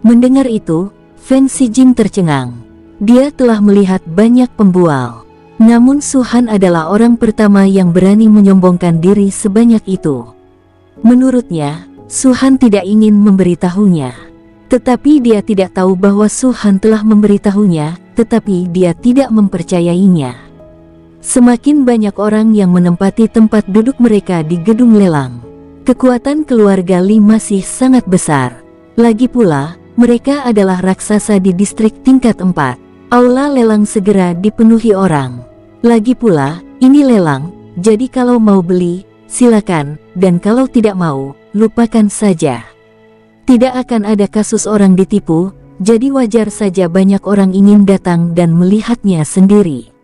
Mendengar itu, Feng Xijing tercengang. Dia telah melihat banyak pembual. Namun Su-han adalah orang pertama yang berani menyombongkan diri sebanyak itu. Menurutnya, Su-han tidak ingin memberitahunya. Tetapi dia tidak tahu bahwa Su-han telah memberitahunya, tetapi dia tidak mempercayainya. Semakin banyak orang yang menempati tempat duduk mereka di gedung lelang. Kekuatan keluarga Li masih sangat besar. Lagi pula, mereka adalah raksasa di distrik tingkat 4. Aula lelang segera dipenuhi orang. Lagi pula, ini lelang, jadi kalau mau beli, silakan, dan kalau tidak mau, lupakan saja. Tidak akan ada kasus orang ditipu, jadi wajar saja banyak orang ingin datang dan melihatnya sendiri.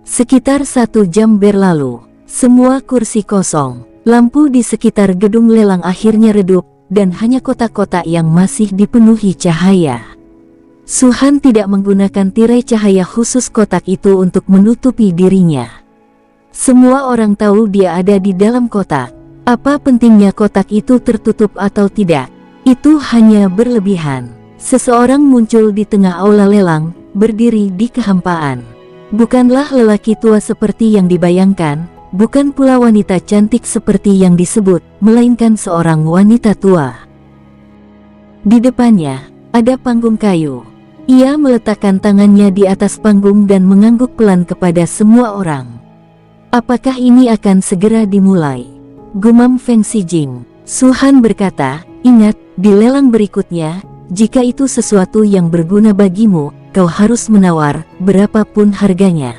Sekitar 1 jam berlalu, semua kursi kosong, lampu di sekitar gedung lelang akhirnya redup, dan hanya kotak-kotak yang masih dipenuhi cahaya. Su-han tidak menggunakan tirai cahaya khusus kotak itu untuk menutupi dirinya. Semua orang tahu dia ada di dalam kotak. Apa pentingnya kotak itu tertutup atau tidak? Itu hanya berlebihan. Seseorang muncul di tengah aula lelang, berdiri di kehampaan. Bukanlah lelaki tua seperti yang dibayangkan, bukan pula wanita cantik seperti yang disebut, melainkan seorang wanita tua. Di depannya, ada panggung kayu. Ia meletakkan tangannya di atas panggung dan mengangguk pelan kepada semua orang. "Apakah ini akan segera dimulai?" gumam Feng Xijing. Su-han berkata, "Ingat, di lelang berikutnya, jika itu sesuatu yang berguna bagimu, kau harus menawar, berapapun harganya."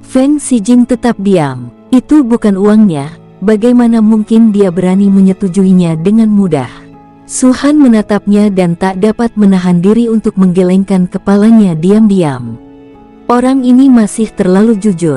Feng Xijing tetap diam. Itu bukan uangnya, bagaimana mungkin dia berani menyetujuinya dengan mudah? Su-han menatapnya dan tak dapat menahan diri untuk menggelengkan kepalanya diam-diam. Orang ini masih terlalu jujur.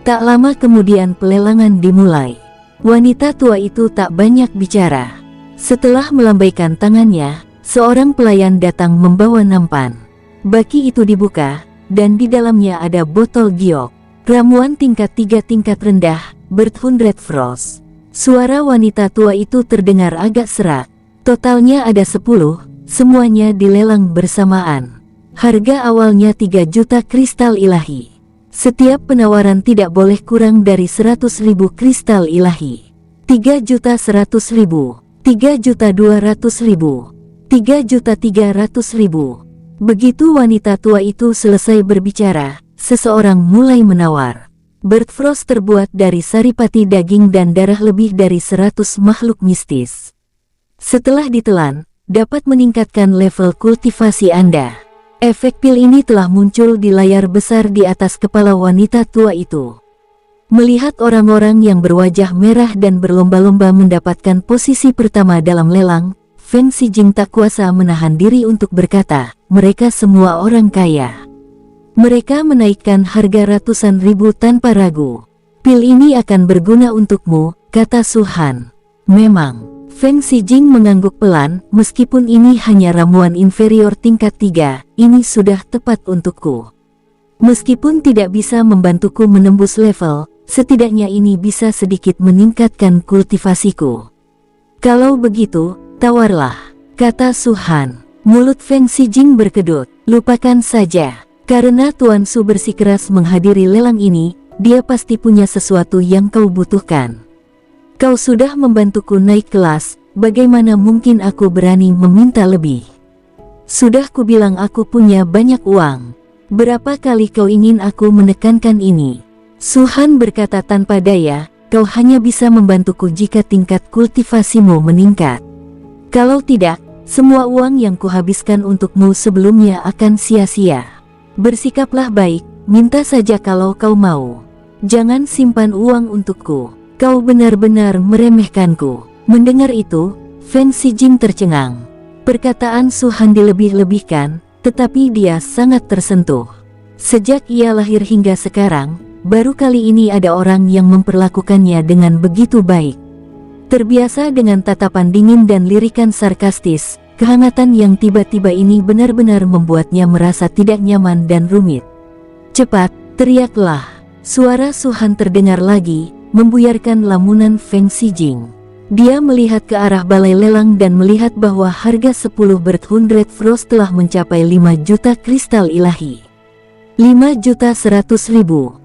Tak lama kemudian pelelangan dimulai. Wanita tua itu tak banyak bicara. Setelah melambaikan tangannya, seorang pelayan datang membawa nampan. Baki itu dibuka, dan di dalamnya ada botol giok. Ramuan tingkat 3 tingkat rendah, Berthundred Frost. Suara wanita tua itu terdengar agak serak. Totalnya ada 10, semuanya dilelang bersamaan. Harga awalnya 3 juta kristal ilahi. Setiap penawaran tidak boleh kurang dari 100.000 kristal ilahi. 3.100.000, 3.200.000, 3.300.000. Begitu wanita tua itu selesai berbicara, seseorang mulai menawar. Berthfrost terbuat dari saripati daging dan darah lebih dari 100 makhluk mistis. Setelah ditelan, dapat meningkatkan level kultivasi Anda. Efek pil ini telah muncul di layar besar di atas kepala wanita tua itu. Melihat orang-orang yang berwajah merah dan berlomba-lomba mendapatkan posisi pertama dalam lelang, Feng Xijing tak kuasa menahan diri untuk berkata, mereka semua orang kaya. Mereka menaikkan harga ratusan ribu tanpa ragu. Pil ini akan berguna untukmu, kata Su-han. Memang. Feng Xijing mengangguk pelan, meskipun ini hanya ramuan inferior tingkat 3, ini sudah tepat untukku. Meskipun tidak bisa membantuku menembus level, setidaknya ini bisa sedikit meningkatkan kultivasiku. Kalau begitu, tawarlah, kata Su Han. Mulut Feng Xijing berkedut. Lupakan saja. Karena Tuan Su bersikeras menghadiri lelang ini, dia pasti punya sesuatu yang kau butuhkan. Kau sudah membantuku naik kelas, bagaimana mungkin aku berani meminta lebih? Sudah kubilang aku punya banyak uang. Berapa kali kau ingin aku menekankan ini? Su Han berkata tanpa daya, kau hanya bisa membantuku jika tingkat kultivasimu meningkat. Kalau tidak, semua uang yang kuhabiskan untukmu sebelumnya akan sia-sia. Bersikaplah baik, minta saja kalau kau mau. Jangan simpan uang untukku. Kau benar-benar meremehkanku. Mendengar itu, Feng Xijing tercengang. Perkataan Su Han dilebih-lebihkan, tetapi dia sangat tersentuh. Sejak ia lahir hingga sekarang, baru kali ini ada orang yang memperlakukannya dengan begitu baik. Terbiasa dengan tatapan dingin dan lirikan sarkastis, kehangatan yang tiba-tiba ini benar-benar membuatnya merasa tidak nyaman dan rumit. Cepat, teriaklah. Suara Su Han terdengar lagi, membuyarkan lamunan Feng Xijing. Dia melihat ke arah balai lelang dan melihat bahwa harga 10 Berthundred Frost telah mencapai 5 juta kristal ilahi. 5.100.000.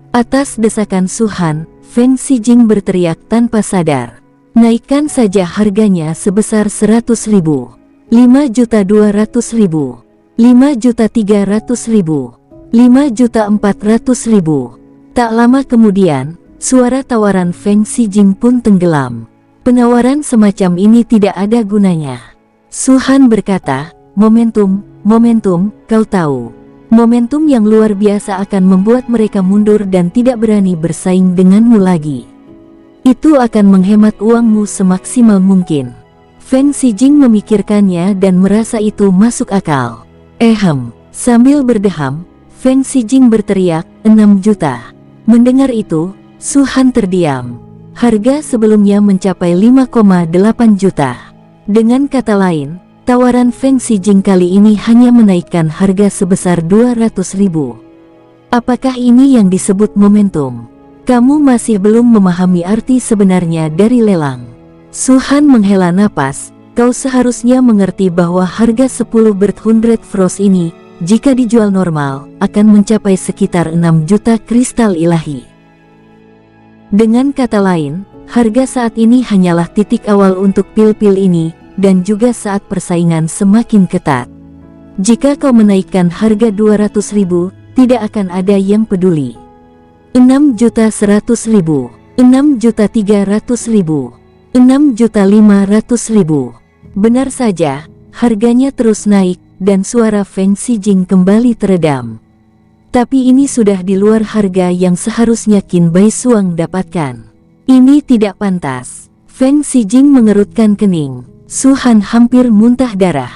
Atas desakan Su Han, Feng Xijing berteriak tanpa sadar. Naikkan saja harganya sebesar 100.000. 5.200.000. 5.300.000. 5.400.000. Tak lama kemudian, suara tawaran Feng Xijing pun tenggelam. Penawaran semacam ini tidak ada gunanya. Su Han berkata, momentum, kau tahu. Momentum yang luar biasa akan membuat mereka mundur dan tidak berani bersaing denganmu lagi. Itu akan menghemat uangmu semaksimal mungkin. Feng Xijing memikirkannya dan merasa itu masuk akal. Sambil berdeham, Feng Xijing berteriak, 6 juta. Mendengar itu, Su Han terdiam. Harga sebelumnya mencapai 5,8 juta. Dengan kata lain, tawaran Feng Xijing kali ini hanya menaikkan harga sebesar 200.000. Apakah ini yang disebut momentum? Kamu masih belum memahami arti sebenarnya dari lelang. Su Han menghela napas, kau seharusnya mengerti bahwa harga 10 Berthundred Frost ini, jika dijual normal, akan mencapai sekitar 6 juta kristal ilahi. Dengan kata lain, harga saat ini hanyalah titik awal untuk pil-pil ini, dan juga saat persaingan semakin ketat. Jika kau menaikkan harga 200.000, tidak akan ada yang peduli. 6.100.000, 6.300.000, 6.500.000. Benar saja, harganya terus naik, dan suara Feng Xijing kembali teredam. Tapi ini sudah di luar harga yang seharusnya Qin Bai Suang dapatkan. Ini tidak pantas. Feng Xijing mengerutkan kening. Su Han hampir muntah darah.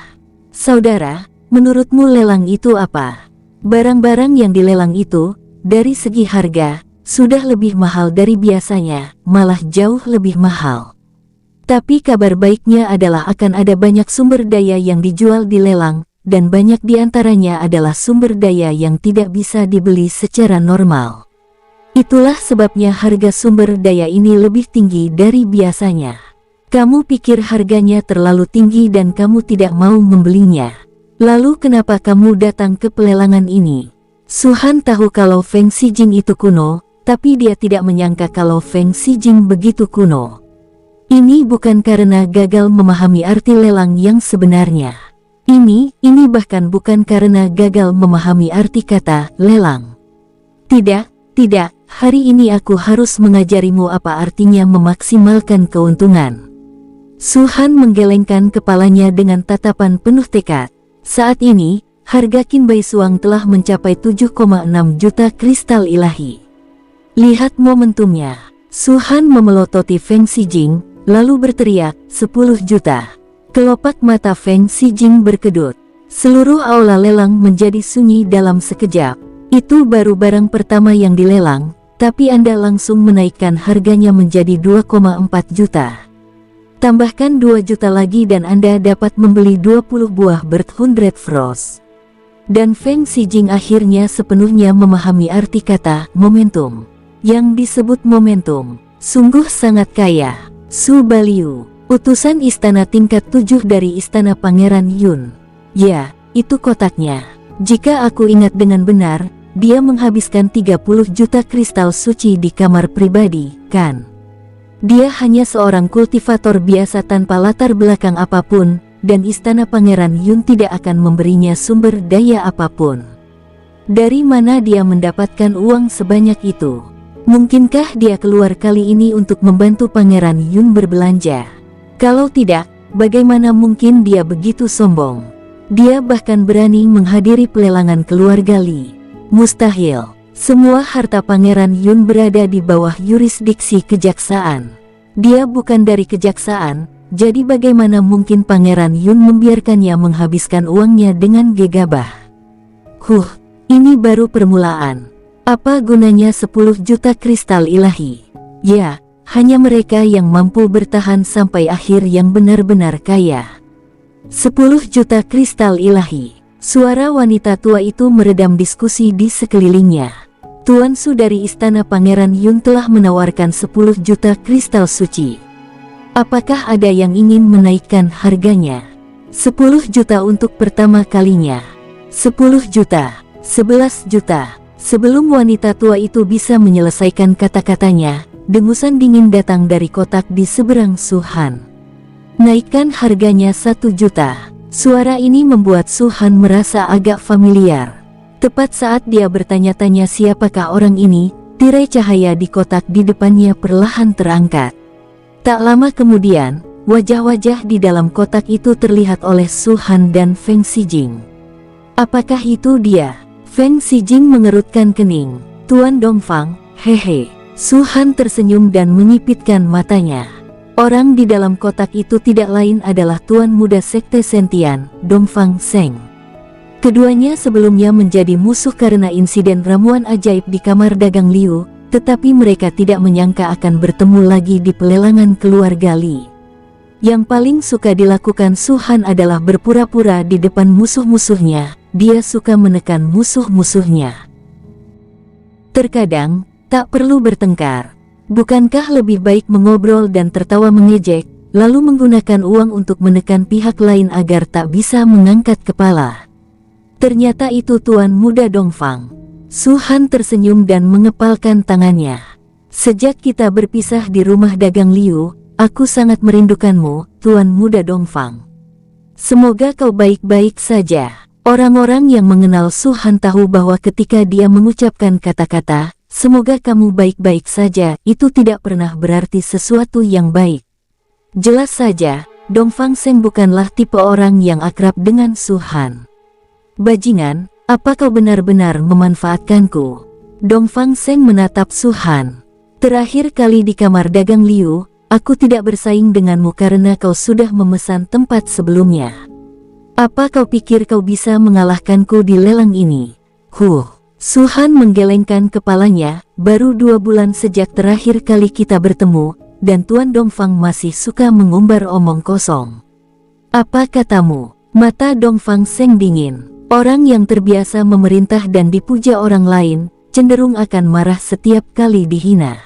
Saudara, menurutmu lelang itu apa? Barang-barang yang dilelang itu, dari segi harga, sudah lebih mahal dari biasanya, malah jauh lebih mahal. Tapi kabar baiknya adalah akan ada banyak sumber daya yang dijual di lelang, dan banyak di antaranya adalah sumber daya yang tidak bisa dibeli secara normal. Itulah sebabnya harga sumber daya ini lebih tinggi dari biasanya. Kamu pikir harganya terlalu tinggi dan kamu tidak mau membelinya. Lalu kenapa kamu datang ke pelelangan ini? Su Han tahu kalau Feng Xijing itu kuno, tapi dia tidak menyangka kalau Feng Xijing begitu kuno. Ini bukan karena gagal memahami arti lelang yang sebenarnya. Ini bahkan bukan karena gagal memahami arti kata lelang. Tidak, hari ini aku harus mengajarimu apa artinya memaksimalkan keuntungan. Su Han menggelengkan kepalanya dengan tatapan penuh tekad. Saat ini, harga Qin Bai Suang telah mencapai 7,6 juta kristal ilahi. Lihat momentumnya. Su Han memelototi Feng Xijing, lalu berteriak, 10 juta. Kelopak mata Feng Xijing berkedut. Seluruh aula lelang menjadi sunyi dalam sekejap. Itu baru barang pertama yang dilelang, tapi Anda langsung menaikkan harganya menjadi 2,4 juta. Tambahkan 2 juta lagi dan Anda dapat membeli 20 buah Berthundred Frost. Dan Feng Xijing akhirnya sepenuhnya memahami arti kata momentum. Yang disebut momentum sungguh sangat kaya. Su Baliu, utusan istana tingkat 7 dari istana Pangeran Yun. Ya, itu kotaknya. Jika aku ingat dengan benar, dia menghabiskan 30 juta kristal suci di kamar pribadi, kan? Dia hanya seorang kultivator biasa tanpa latar belakang apapun, dan istana Pangeran Yun tidak akan memberinya sumber daya apapun. Dari mana dia mendapatkan uang sebanyak itu? Mungkinkah dia keluar kali ini untuk membantu Pangeran Yun berbelanja? Kalau tidak, bagaimana mungkin dia begitu sombong? Dia bahkan berani menghadiri pelelangan keluarga Li. Mustahil. Semua harta Pangeran Yun berada di bawah yurisdiksi kejaksaan. Dia bukan dari kejaksaan, jadi bagaimana mungkin Pangeran Yun membiarkannya menghabiskan uangnya dengan gegabah? Ini baru permulaan. Apa gunanya 10 juta kristal ilahi? Ya, hanya mereka yang mampu bertahan sampai akhir yang benar-benar kaya. 10 juta kristal ilahi. Suara wanita tua itu meredam diskusi di sekelilingnya. Tuan Su dari istana Pangeran Yun telah menawarkan 10 juta kristal suci. Apakah ada yang ingin menaikkan harganya? 10 juta untuk pertama kalinya. 10 juta. 11 juta. Sebelum wanita tua itu bisa menyelesaikan kata-katanya, dengusan dingin datang dari kotak di seberang Su-han. Naikkan harganya 1 juta. Suara ini membuat Su-han merasa agak familiar. Tepat saat dia bertanya-tanya siapakah orang ini, tirai cahaya di kotak di depannya perlahan terangkat. Tak lama kemudian, wajah-wajah di dalam kotak itu terlihat oleh Su-han dan Feng Xijing. Apakah itu dia? Feng Xijing mengerutkan kening. Tuan Dongfang, hehe. Su-han tersenyum dan menyipitkan matanya. Orang di dalam kotak itu tidak lain adalah Tuan Muda Sekte Sentian, Dongfang Seng. Keduanya sebelumnya menjadi musuh karena insiden ramuan ajaib di kamar dagang Liu, tetapi mereka tidak menyangka akan bertemu lagi di pelelangan keluarga Li. Yang paling suka dilakukan Su-han adalah berpura-pura di depan musuh-musuhnya. Dia suka menekan musuh-musuhnya. Terkadang, tak perlu bertengkar. Bukankah lebih baik mengobrol dan tertawa mengejek, lalu menggunakan uang untuk menekan pihak lain agar tak bisa mengangkat kepala? Ternyata itu Tuan Muda Dongfang. Su-han tersenyum dan mengepalkan tangannya. Sejak kita berpisah di rumah dagang Liu, aku sangat merindukanmu, Tuan Muda Dongfang. Semoga kau baik-baik saja. Orang-orang yang mengenal Su-han tahu bahwa ketika dia mengucapkan kata-kata, semoga kamu baik-baik saja, itu tidak pernah berarti sesuatu yang baik. Jelas saja, Dongfang Seng bukanlah tipe orang yang akrab dengan Su-han. Bajingan, apa kau benar-benar memanfaatkanku? Dongfang Seng menatap Su-han. Terakhir kali di kamar dagang Liu, aku tidak bersaing denganmu karena kau sudah memesan tempat sebelumnya. Apa kau pikir kau bisa mengalahkanku di lelang ini? Su-han menggelengkan kepalanya, baru 2 bulan sejak terakhir kali kita bertemu, dan Tuan Dongfang masih suka mengumbar omong kosong. Apa katamu? Mata Dongfang Seng dingin. Orang yang terbiasa memerintah dan dipuja orang lain, cenderung akan marah setiap kali dihina.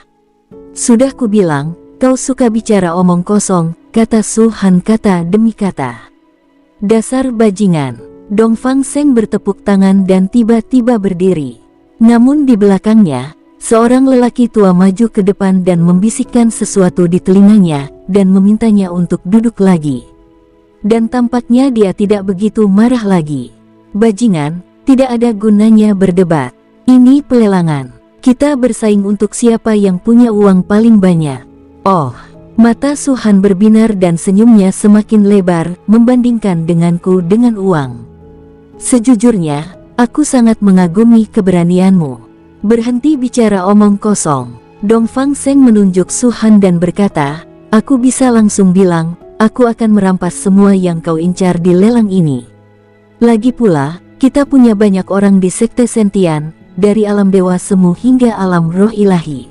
Sudah kubilang, kau suka bicara omong kosong, kata Su-han kata demi kata. Dasar bajingan. Dongfang Seng bertepuk tangan dan tiba-tiba berdiri. Namun di belakangnya, seorang lelaki tua maju ke depan dan membisikkan sesuatu di telinganya, dan memintanya untuk duduk lagi. Dan tampaknya dia tidak begitu marah lagi. Bajingan, tidak ada gunanya berdebat. Ini pelelangan. Kita bersaing untuk siapa yang punya uang paling banyak. Oh. Mata Su-han berbinar dan senyumnya semakin lebar, membandingkan denganku dengan uang. Sejujurnya, aku sangat mengagumi keberanianmu. Berhenti bicara omong kosong. Dongfang Seng menunjuk Su-han dan berkata, aku bisa langsung bilang, aku akan merampas semua yang kau incar di lelang ini. Lagi pula, kita punya banyak orang di Sekte Sentian, dari alam dewa semu hingga alam roh ilahi.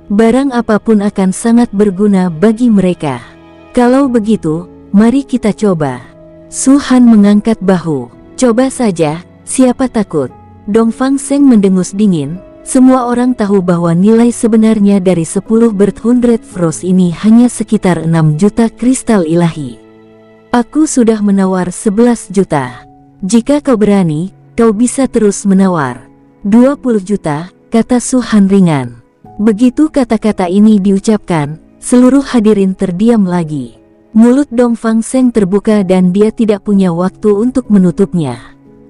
Barang apapun akan sangat berguna bagi mereka. Kalau begitu, mari kita coba. Su-han mengangkat bahu. Coba saja, Siapa takut? Dongfang Seng mendengus dingin. Semua orang tahu bahwa nilai sebenarnya dari 10 Berthundred Frost ini hanya sekitar 6 juta kristal ilahi. Aku sudah menawar 11 juta. Jika kau berani, kau bisa terus menawar. 20 juta, kata Su Han ringan. Begitu kata-kata ini diucapkan, seluruh hadirin terdiam lagi. Mulut Dongfang Seng terbuka dan dia tidak punya waktu untuk menutupnya.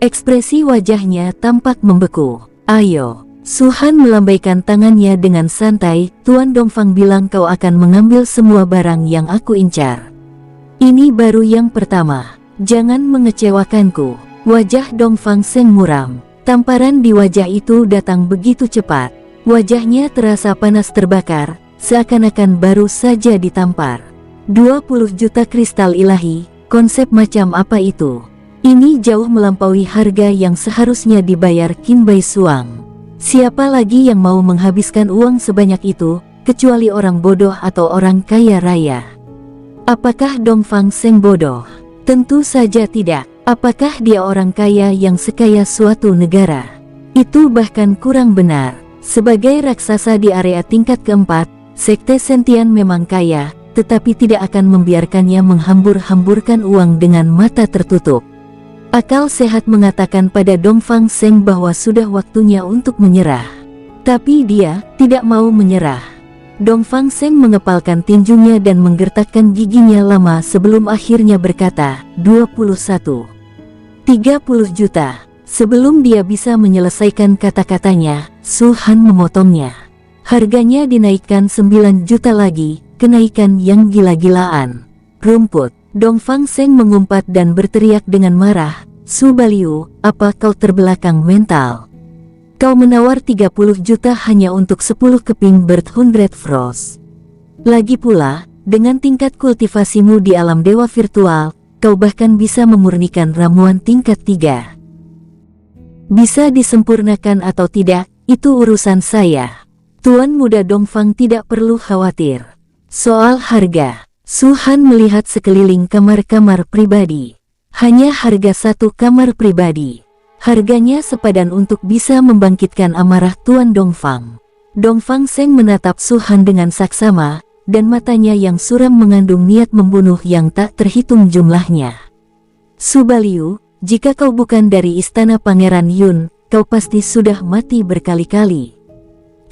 Ekspresi wajahnya tampak membeku. Ayo. Su Han melambaikan tangannya dengan santai. Tuan Dongfang bilang kau akan mengambil semua barang yang aku incar. Ini baru yang pertama. Jangan mengecewakanku. Wajah Dongfang Seng muram. Tamparan di wajah itu datang begitu cepat. Wajahnya terasa panas terbakar, seakan-akan baru saja ditampar. 20 juta kristal ilahi, konsep macam apa itu? Ini jauh melampaui harga yang seharusnya dibayar Qin Bai Suang. Siapa lagi yang mau menghabiskan uang sebanyak itu, kecuali orang bodoh atau orang kaya raya? Apakah Dongfang Seng bodoh? Tentu saja tidak. Apakah dia orang kaya yang sekaya suatu negara? Itu bahkan kurang benar. Sebagai raksasa di area tingkat keempat, Sekte Sentian memang kaya, tetapi tidak akan membiarkannya menghambur-hamburkan uang dengan mata tertutup. Akal sehat mengatakan pada Dongfang Seng bahwa sudah waktunya untuk menyerah. Tapi dia tidak mau menyerah. Dongfang Seng mengepalkan tinjunya dan menggertakkan giginya lama sebelum akhirnya berkata, 21. 30 juta. Sebelum dia bisa menyelesaikan kata-katanya, Su Han memotongnya. Harganya dinaikkan 9 juta lagi, kenaikan yang gila-gilaan. Rumput. Dongfang Seng mengumpat dan berteriak dengan marah, Su Baliu, apa kau terbelakang mental? Kau menawar 30 juta hanya untuk 10 keping Berthundred Frost. Lagi pula, dengan tingkat kultivasimu di alam dewa virtual, kau bahkan bisa memurnikan ramuan tingkat 3. Bisa disempurnakan atau tidak, itu urusan saya. Tuan muda Dongfang tidak perlu khawatir. Soal harga. Su Han melihat sekeliling kamar-kamar pribadi. Hanya harga satu kamar pribadi. Harganya sepadan untuk bisa membangkitkan amarah Tuan Dongfang. Dongfang Seng menatap Su Han dengan saksama, dan matanya yang suram mengandung niat membunuh yang tak terhitung jumlahnya. Su Baliu, jika kau bukan dari istana Pangeran Yun, kau pasti sudah mati berkali-kali.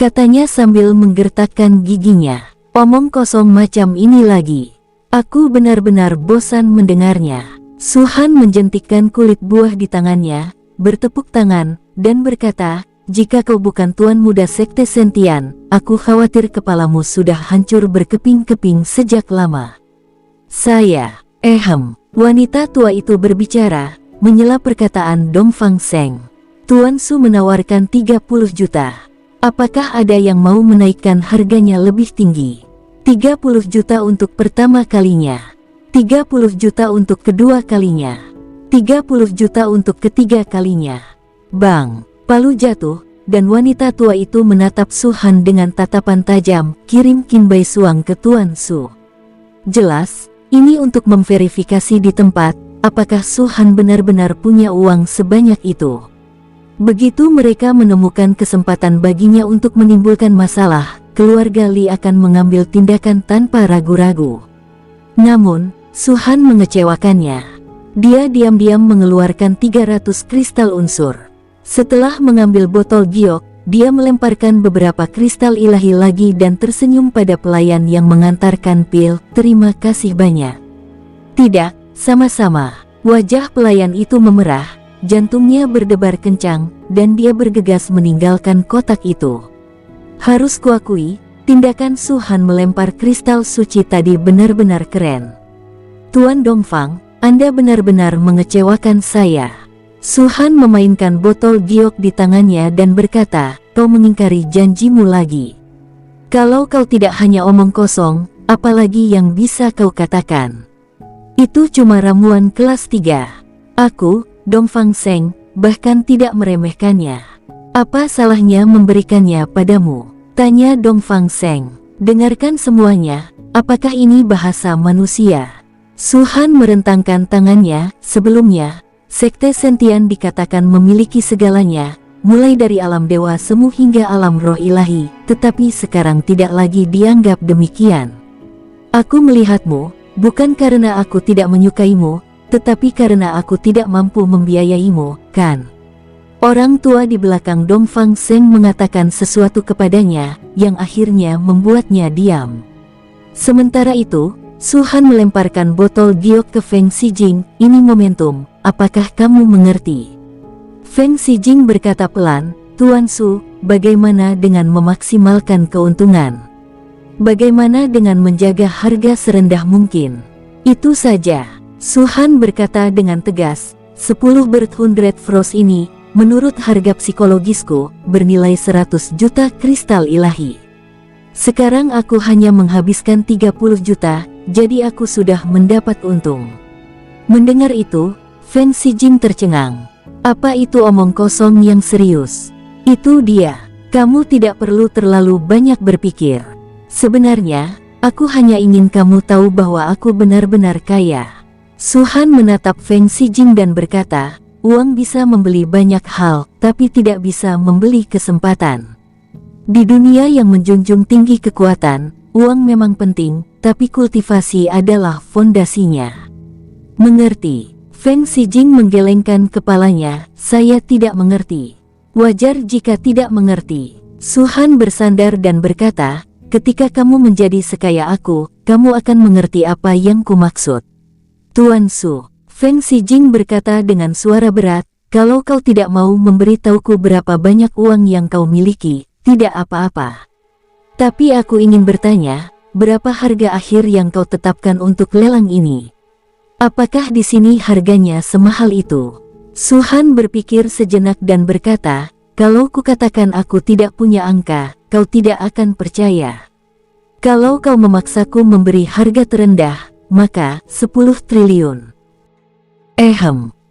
Katanya sambil menggertakkan giginya. Omong kosong macam ini lagi. Aku benar-benar bosan mendengarnya. Su Han menjentikkan kulit buah di tangannya, bertepuk tangan, dan berkata, jika kau bukan tuan muda Sekte Sentian, aku khawatir kepalamu sudah hancur berkeping-keping sejak lama. Saya, wanita tua itu berbicara, menyela perkataan Dongfang Seng. Tuan Su menawarkan 30 juta. Apakah ada yang mau menaikkan harganya lebih tinggi? 30 juta untuk pertama kalinya. 30 juta untuk kedua kalinya. 30 juta untuk ketiga kalinya. Bang, palu jatuh, dan wanita tua itu menatap Su Han dengan tatapan tajam, kirim Qin Bai Suang ke Tuan Su. Jelas, ini untuk memverifikasi di tempat, apakah Su Han benar-benar punya uang sebanyak itu. Begitu mereka menemukan kesempatan baginya untuk menimbulkan masalah, keluarga Li akan mengambil tindakan tanpa ragu-ragu. Namun, Su Han mengecewakannya. Dia diam-diam mengeluarkan 300 kristal unsur. Setelah mengambil botol giok, dia melemparkan beberapa kristal ilahi lagi dan tersenyum pada pelayan yang mengantarkan pil. Terima kasih banyak. Tidak, sama-sama. Wajah pelayan itu memerah. Jantungnya berdebar kencang, dan dia bergegas meninggalkan kotak itu. Harus kuakui, tindakan Su Han melempar kristal suci tadi benar-benar keren. Tuan Dongfang, Anda benar-benar mengecewakan saya. Su Han memainkan botol giok di tangannya dan berkata, kau mengingkari janjimu lagi. Kalau kau tidak hanya omong kosong, apalagi yang bisa kau katakan? Itu cuma ramuan kelas 3. Aku, Dongfang Seng, bahkan tidak meremehkannya. Apa salahnya memberikannya padamu? Tanya Dongfang Seng. Dengarkan semuanya, apakah ini bahasa manusia? Su Han merentangkan tangannya. Sebelumnya, Sekte Sentian dikatakan memiliki segalanya, mulai dari alam dewa semu hingga alam roh ilahi, tetapi sekarang tidak lagi dianggap demikian. Aku melihatmu, bukan karena aku tidak menyukaimu, tetapi karena aku tidak mampu membiayaimu, kan? Orang tua di belakang Dongfang Seng mengatakan sesuatu kepadanya, yang akhirnya membuatnya diam. Sementara itu, Su Han melemparkan botol giok ke Feng Xijing, ini momentum, apakah kamu mengerti? Feng Xijing berkata pelan, Tuan Su, bagaimana dengan memaksimalkan keuntungan? Bagaimana dengan menjaga harga serendah mungkin? Itu saja. Su Han berkata dengan tegas, 10 berthundred frost ini, menurut harga psikologisku, bernilai 100 juta kristal ilahi. Sekarang aku hanya menghabiskan 30 juta, jadi aku sudah mendapat untung. Mendengar itu, Feng Xijing tercengang. Apa itu omong kosong yang serius? Itu dia. Kamu tidak perlu terlalu banyak berpikir. Sebenarnya, aku hanya ingin kamu tahu bahwa aku benar-benar kaya. Su Han menatap Feng Xijing dan berkata, uang bisa membeli banyak hal, tapi tidak bisa membeli kesempatan. Di dunia yang menjunjung tinggi kekuatan, uang memang penting, tapi kultivasi adalah fondasinya. Mengerti? Feng Xijing menggelengkan kepalanya, saya tidak mengerti. Wajar jika tidak mengerti. Su Han bersandar dan berkata, ketika kamu menjadi sekaya aku, kamu akan mengerti apa yang kumaksud. Tuan Su, Feng Xijing berkata dengan suara berat, kalau kau tidak mau memberitahuku berapa banyak uang yang kau miliki, tidak apa-apa. Tapi aku ingin bertanya, berapa harga akhir yang kau tetapkan untuk lelang ini? Apakah di sini harganya semahal itu? Su Han berpikir sejenak dan berkata, kalau kukatakan aku tidak punya angka, kau tidak akan percaya. Kalau kau memaksaku memberi harga terendah, maka 10 triliun.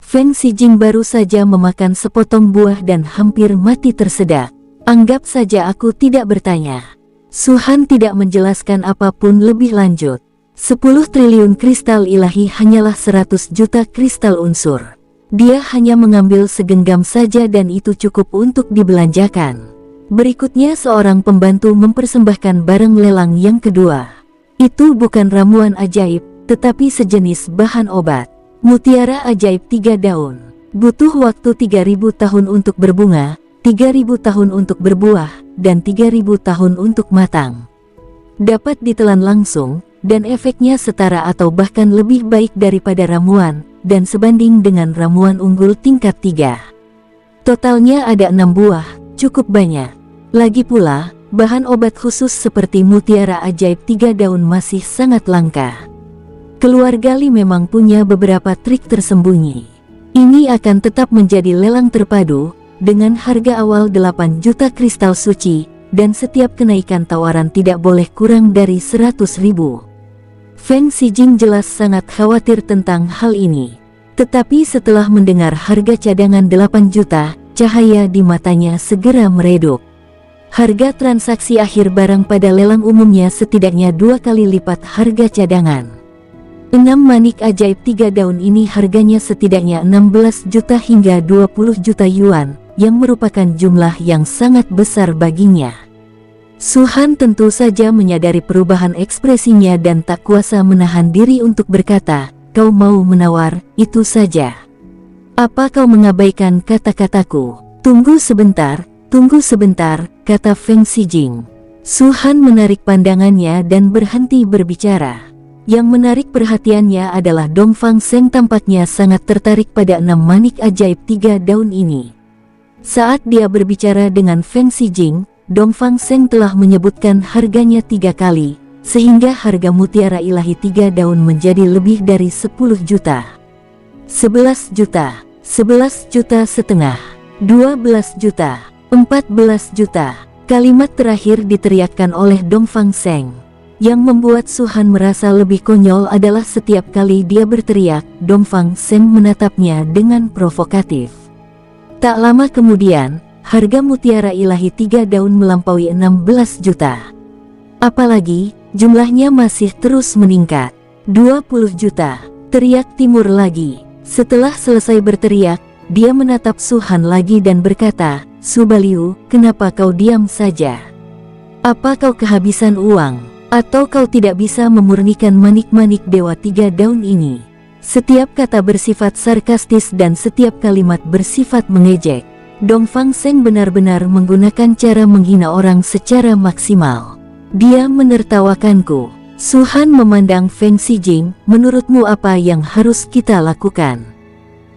Feng Xijing baru saja memakan sepotong buah dan hampir mati tersedak. Anggap saja aku tidak bertanya. Su Han tidak menjelaskan apapun lebih lanjut. 10 triliun kristal ilahi hanyalah 100 juta kristal unsur. Dia hanya mengambil segenggam saja dan itu cukup untuk dibelanjakan. Berikutnya seorang pembantu mempersembahkan barang lelang yang kedua. Itu bukan ramuan ajaib, tetapi sejenis bahan obat. Mutiara ajaib 3 daun. Butuh waktu 3000 tahun untuk berbunga, 3000 tahun untuk berbuah, dan 3000 tahun untuk matang. Dapat ditelan langsung, dan efeknya setara atau bahkan lebih baik daripada ramuan, dan sebanding dengan ramuan unggul tingkat 3. Totalnya ada 6 buah, cukup banyak. Lagi pula, bahan obat khusus seperti mutiara ajaib 3 daun masih sangat langka. Keluarga Li memang punya beberapa trik tersembunyi. Ini akan tetap menjadi lelang terpadu, dengan harga awal 8 juta kristal suci, dan setiap kenaikan tawaran tidak boleh kurang dari 100.000. Feng Xijing jelas sangat khawatir tentang hal ini. Tetapi setelah mendengar harga cadangan 8 juta, cahaya di matanya segera meredup. Harga transaksi akhir barang pada lelang umumnya setidaknya 2 kali lipat harga cadangan. 6 manik ajaib 3 daun ini harganya setidaknya 16 juta hingga 20 juta yuan, yang merupakan jumlah yang sangat besar baginya. Su Han tentu saja menyadari perubahan ekspresinya dan tak kuasa menahan diri untuk berkata, kau mau menawar, itu saja. Apa kau mengabaikan kata-kataku? Tunggu sebentar, kata Feng Xijing. Su Han menarik pandangannya dan berhenti berbicara. Yang menarik perhatiannya adalah Dongfang Seng tampaknya sangat tertarik pada 6 manik ajaib 3 daun ini. Saat dia berbicara dengan Feng Xijing, Dongfang Seng telah menyebutkan harganya 3 kali, sehingga harga mutiara ilahi 3 daun menjadi lebih dari 10 juta. 11 juta, 11 juta setengah, 12 juta, 14 juta. Kalimat terakhir diteriakkan oleh Dongfang Seng. Yang membuat Su Han merasa lebih konyol adalah setiap kali dia berteriak, Dongfang Seng menatapnya dengan provokatif. Tak lama kemudian, harga mutiara ilahi 3 daun melampaui 16 juta. Apalagi, jumlahnya masih terus meningkat. 20 juta, teriak Timur lagi. Setelah selesai berteriak, dia menatap Su Han lagi dan berkata, "Su Baliu, kenapa kau diam saja? Apa kau kehabisan uang? Atau kau tidak bisa memurnikan manik-manik Dewa Tiga Daun ini?" Setiap kata bersifat sarkastis dan setiap kalimat bersifat mengejek. Dongfang Seng benar-benar menggunakan cara menghina orang secara maksimal. Dia menertawakanku. Su Han memandang Feng Xijing, "Menurutmu apa yang harus kita lakukan?"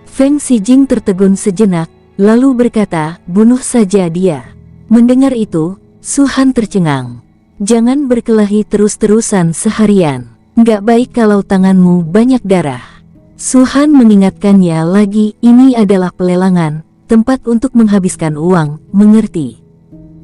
Feng Xijing tertegun sejenak, lalu berkata, "Bunuh saja dia." Mendengar itu, Su Han tercengang. "Jangan berkelahi terus-terusan seharian. Nggak baik kalau tanganmu banyak darah." Su Han mengingatkannya lagi, "Ini adalah pelelangan, tempat untuk menghabiskan uang, mengerti?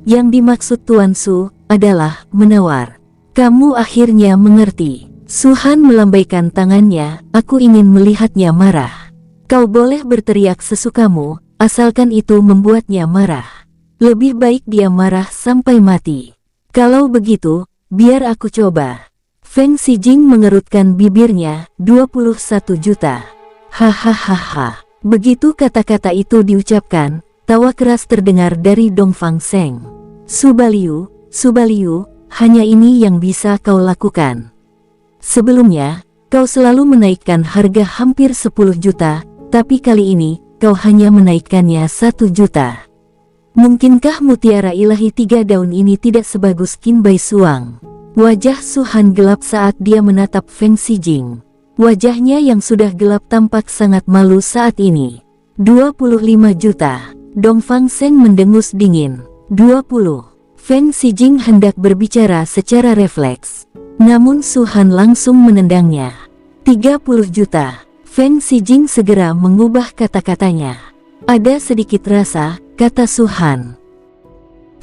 Yang dimaksud Tuan Su adalah menawar. Kamu akhirnya mengerti." Su Han melambaikan tangannya, "Aku ingin melihatnya marah." "Kau boleh berteriak sesukamu, asalkan itu membuatnya marah. Lebih baik dia marah sampai mati. Kalau begitu, biar aku coba." Feng Xijing mengerutkan bibirnya, 21 juta. Hahaha. Begitu kata-kata itu diucapkan, tawa keras terdengar dari Dongfang Seng. Su Baliu, hanya ini yang bisa kau lakukan. Sebelumnya, kau selalu menaikkan harga hampir 10 juta, tapi kali ini, kau hanya menaikkannya 1 juta. Mungkinkah mutiara ilahi 3 daun ini tidak sebagus Qin Bai Suang? Wajah Su Han gelap saat dia menatap Feng Xijing. Wajahnya yang sudah gelap tampak sangat malu saat ini. 25 juta. Dongfang Seng mendengus dingin. 20. Feng Xijing hendak berbicara secara refleks. Namun Su Han langsung menendangnya. 30 juta. Feng Xijing segera mengubah kata-katanya. "Ada sedikit rasa," kata Su Han.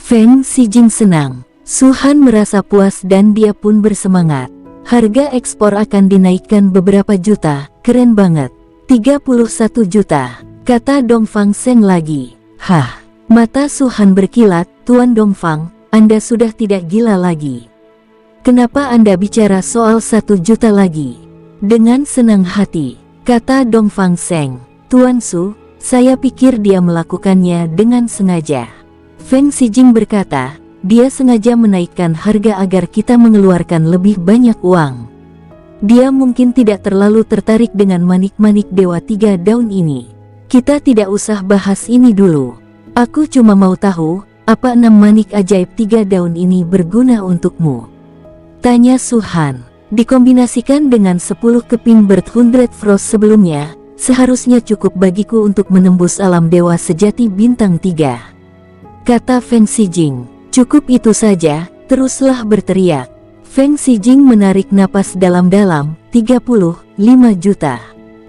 Feng Xijing senang. Su Han merasa puas dan dia pun bersemangat. Harga ekspor akan dinaikkan beberapa juta, keren banget. 31 juta, kata Dongfang Seng lagi. Hah, mata Su Han berkilat, "Tuan Dongfang, Anda sudah tidak gila lagi. Kenapa Anda bicara soal 1 juta lagi?" Dengan senang hati, kata Dongfang Seng, "Tuan Su, saya pikir dia melakukannya dengan sengaja." Feng Xijing berkata, "Dia sengaja menaikkan harga agar kita mengeluarkan lebih banyak uang. Dia mungkin tidak terlalu tertarik dengan manik-manik Dewa Tiga Daun ini. Kita tidak usah bahas ini dulu. Aku cuma mau tahu, apa 6 manik ajaib 3 daun ini berguna untukmu?" Tanya Su Han. "Dikombinasikan dengan 10 keping Bird 100 Frost sebelumnya, seharusnya cukup bagiku untuk menembus alam dewa sejati bintang 3. Kata Feng Xijing. "Cukup itu saja, teruslah berteriak." Feng Xijing menarik napas dalam-dalam. 35 juta.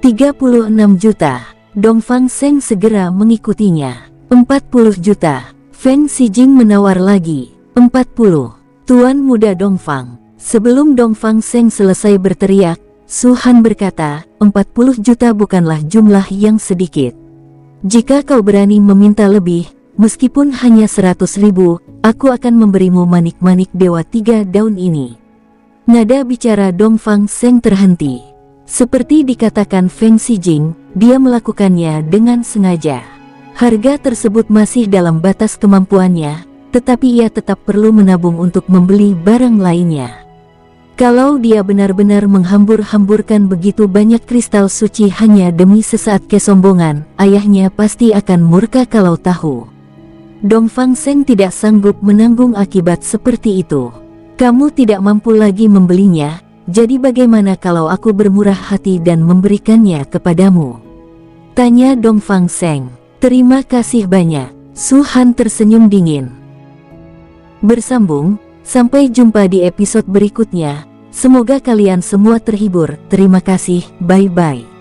36 juta. Dongfang Seng segera mengikutinya. 40 juta. Feng Xijing menawar lagi. 40. Tuan muda Dongfang. Sebelum Dongfang Seng selesai berteriak, Su Han berkata, 40 juta bukanlah jumlah yang sedikit. Jika kau berani meminta lebih, meskipun hanya 100.000, aku akan memberimu manik-manik Dewa Tiga Daun ini. Nada bicara Dongfang Seng terhenti. Seperti dikatakan Feng Xijing, dia melakukannya dengan sengaja. Harga tersebut masih dalam batas kemampuannya, tetapi ia tetap perlu menabung untuk membeli barang lainnya. Kalau dia benar-benar menghambur-hamburkan begitu banyak kristal suci hanya demi sesaat kesombongan, ayahnya pasti akan murka kalau tahu. Dongfang Seng tidak sanggup menanggung akibat seperti itu. "Kamu tidak mampu lagi membelinya, jadi bagaimana kalau aku bermurah hati dan memberikannya kepadamu?" Tanya Dongfang Seng. "Terima kasih banyak." Su Han tersenyum dingin. Bersambung, sampai jumpa di episode berikutnya. Semoga kalian semua terhibur. Terima kasih, bye-bye.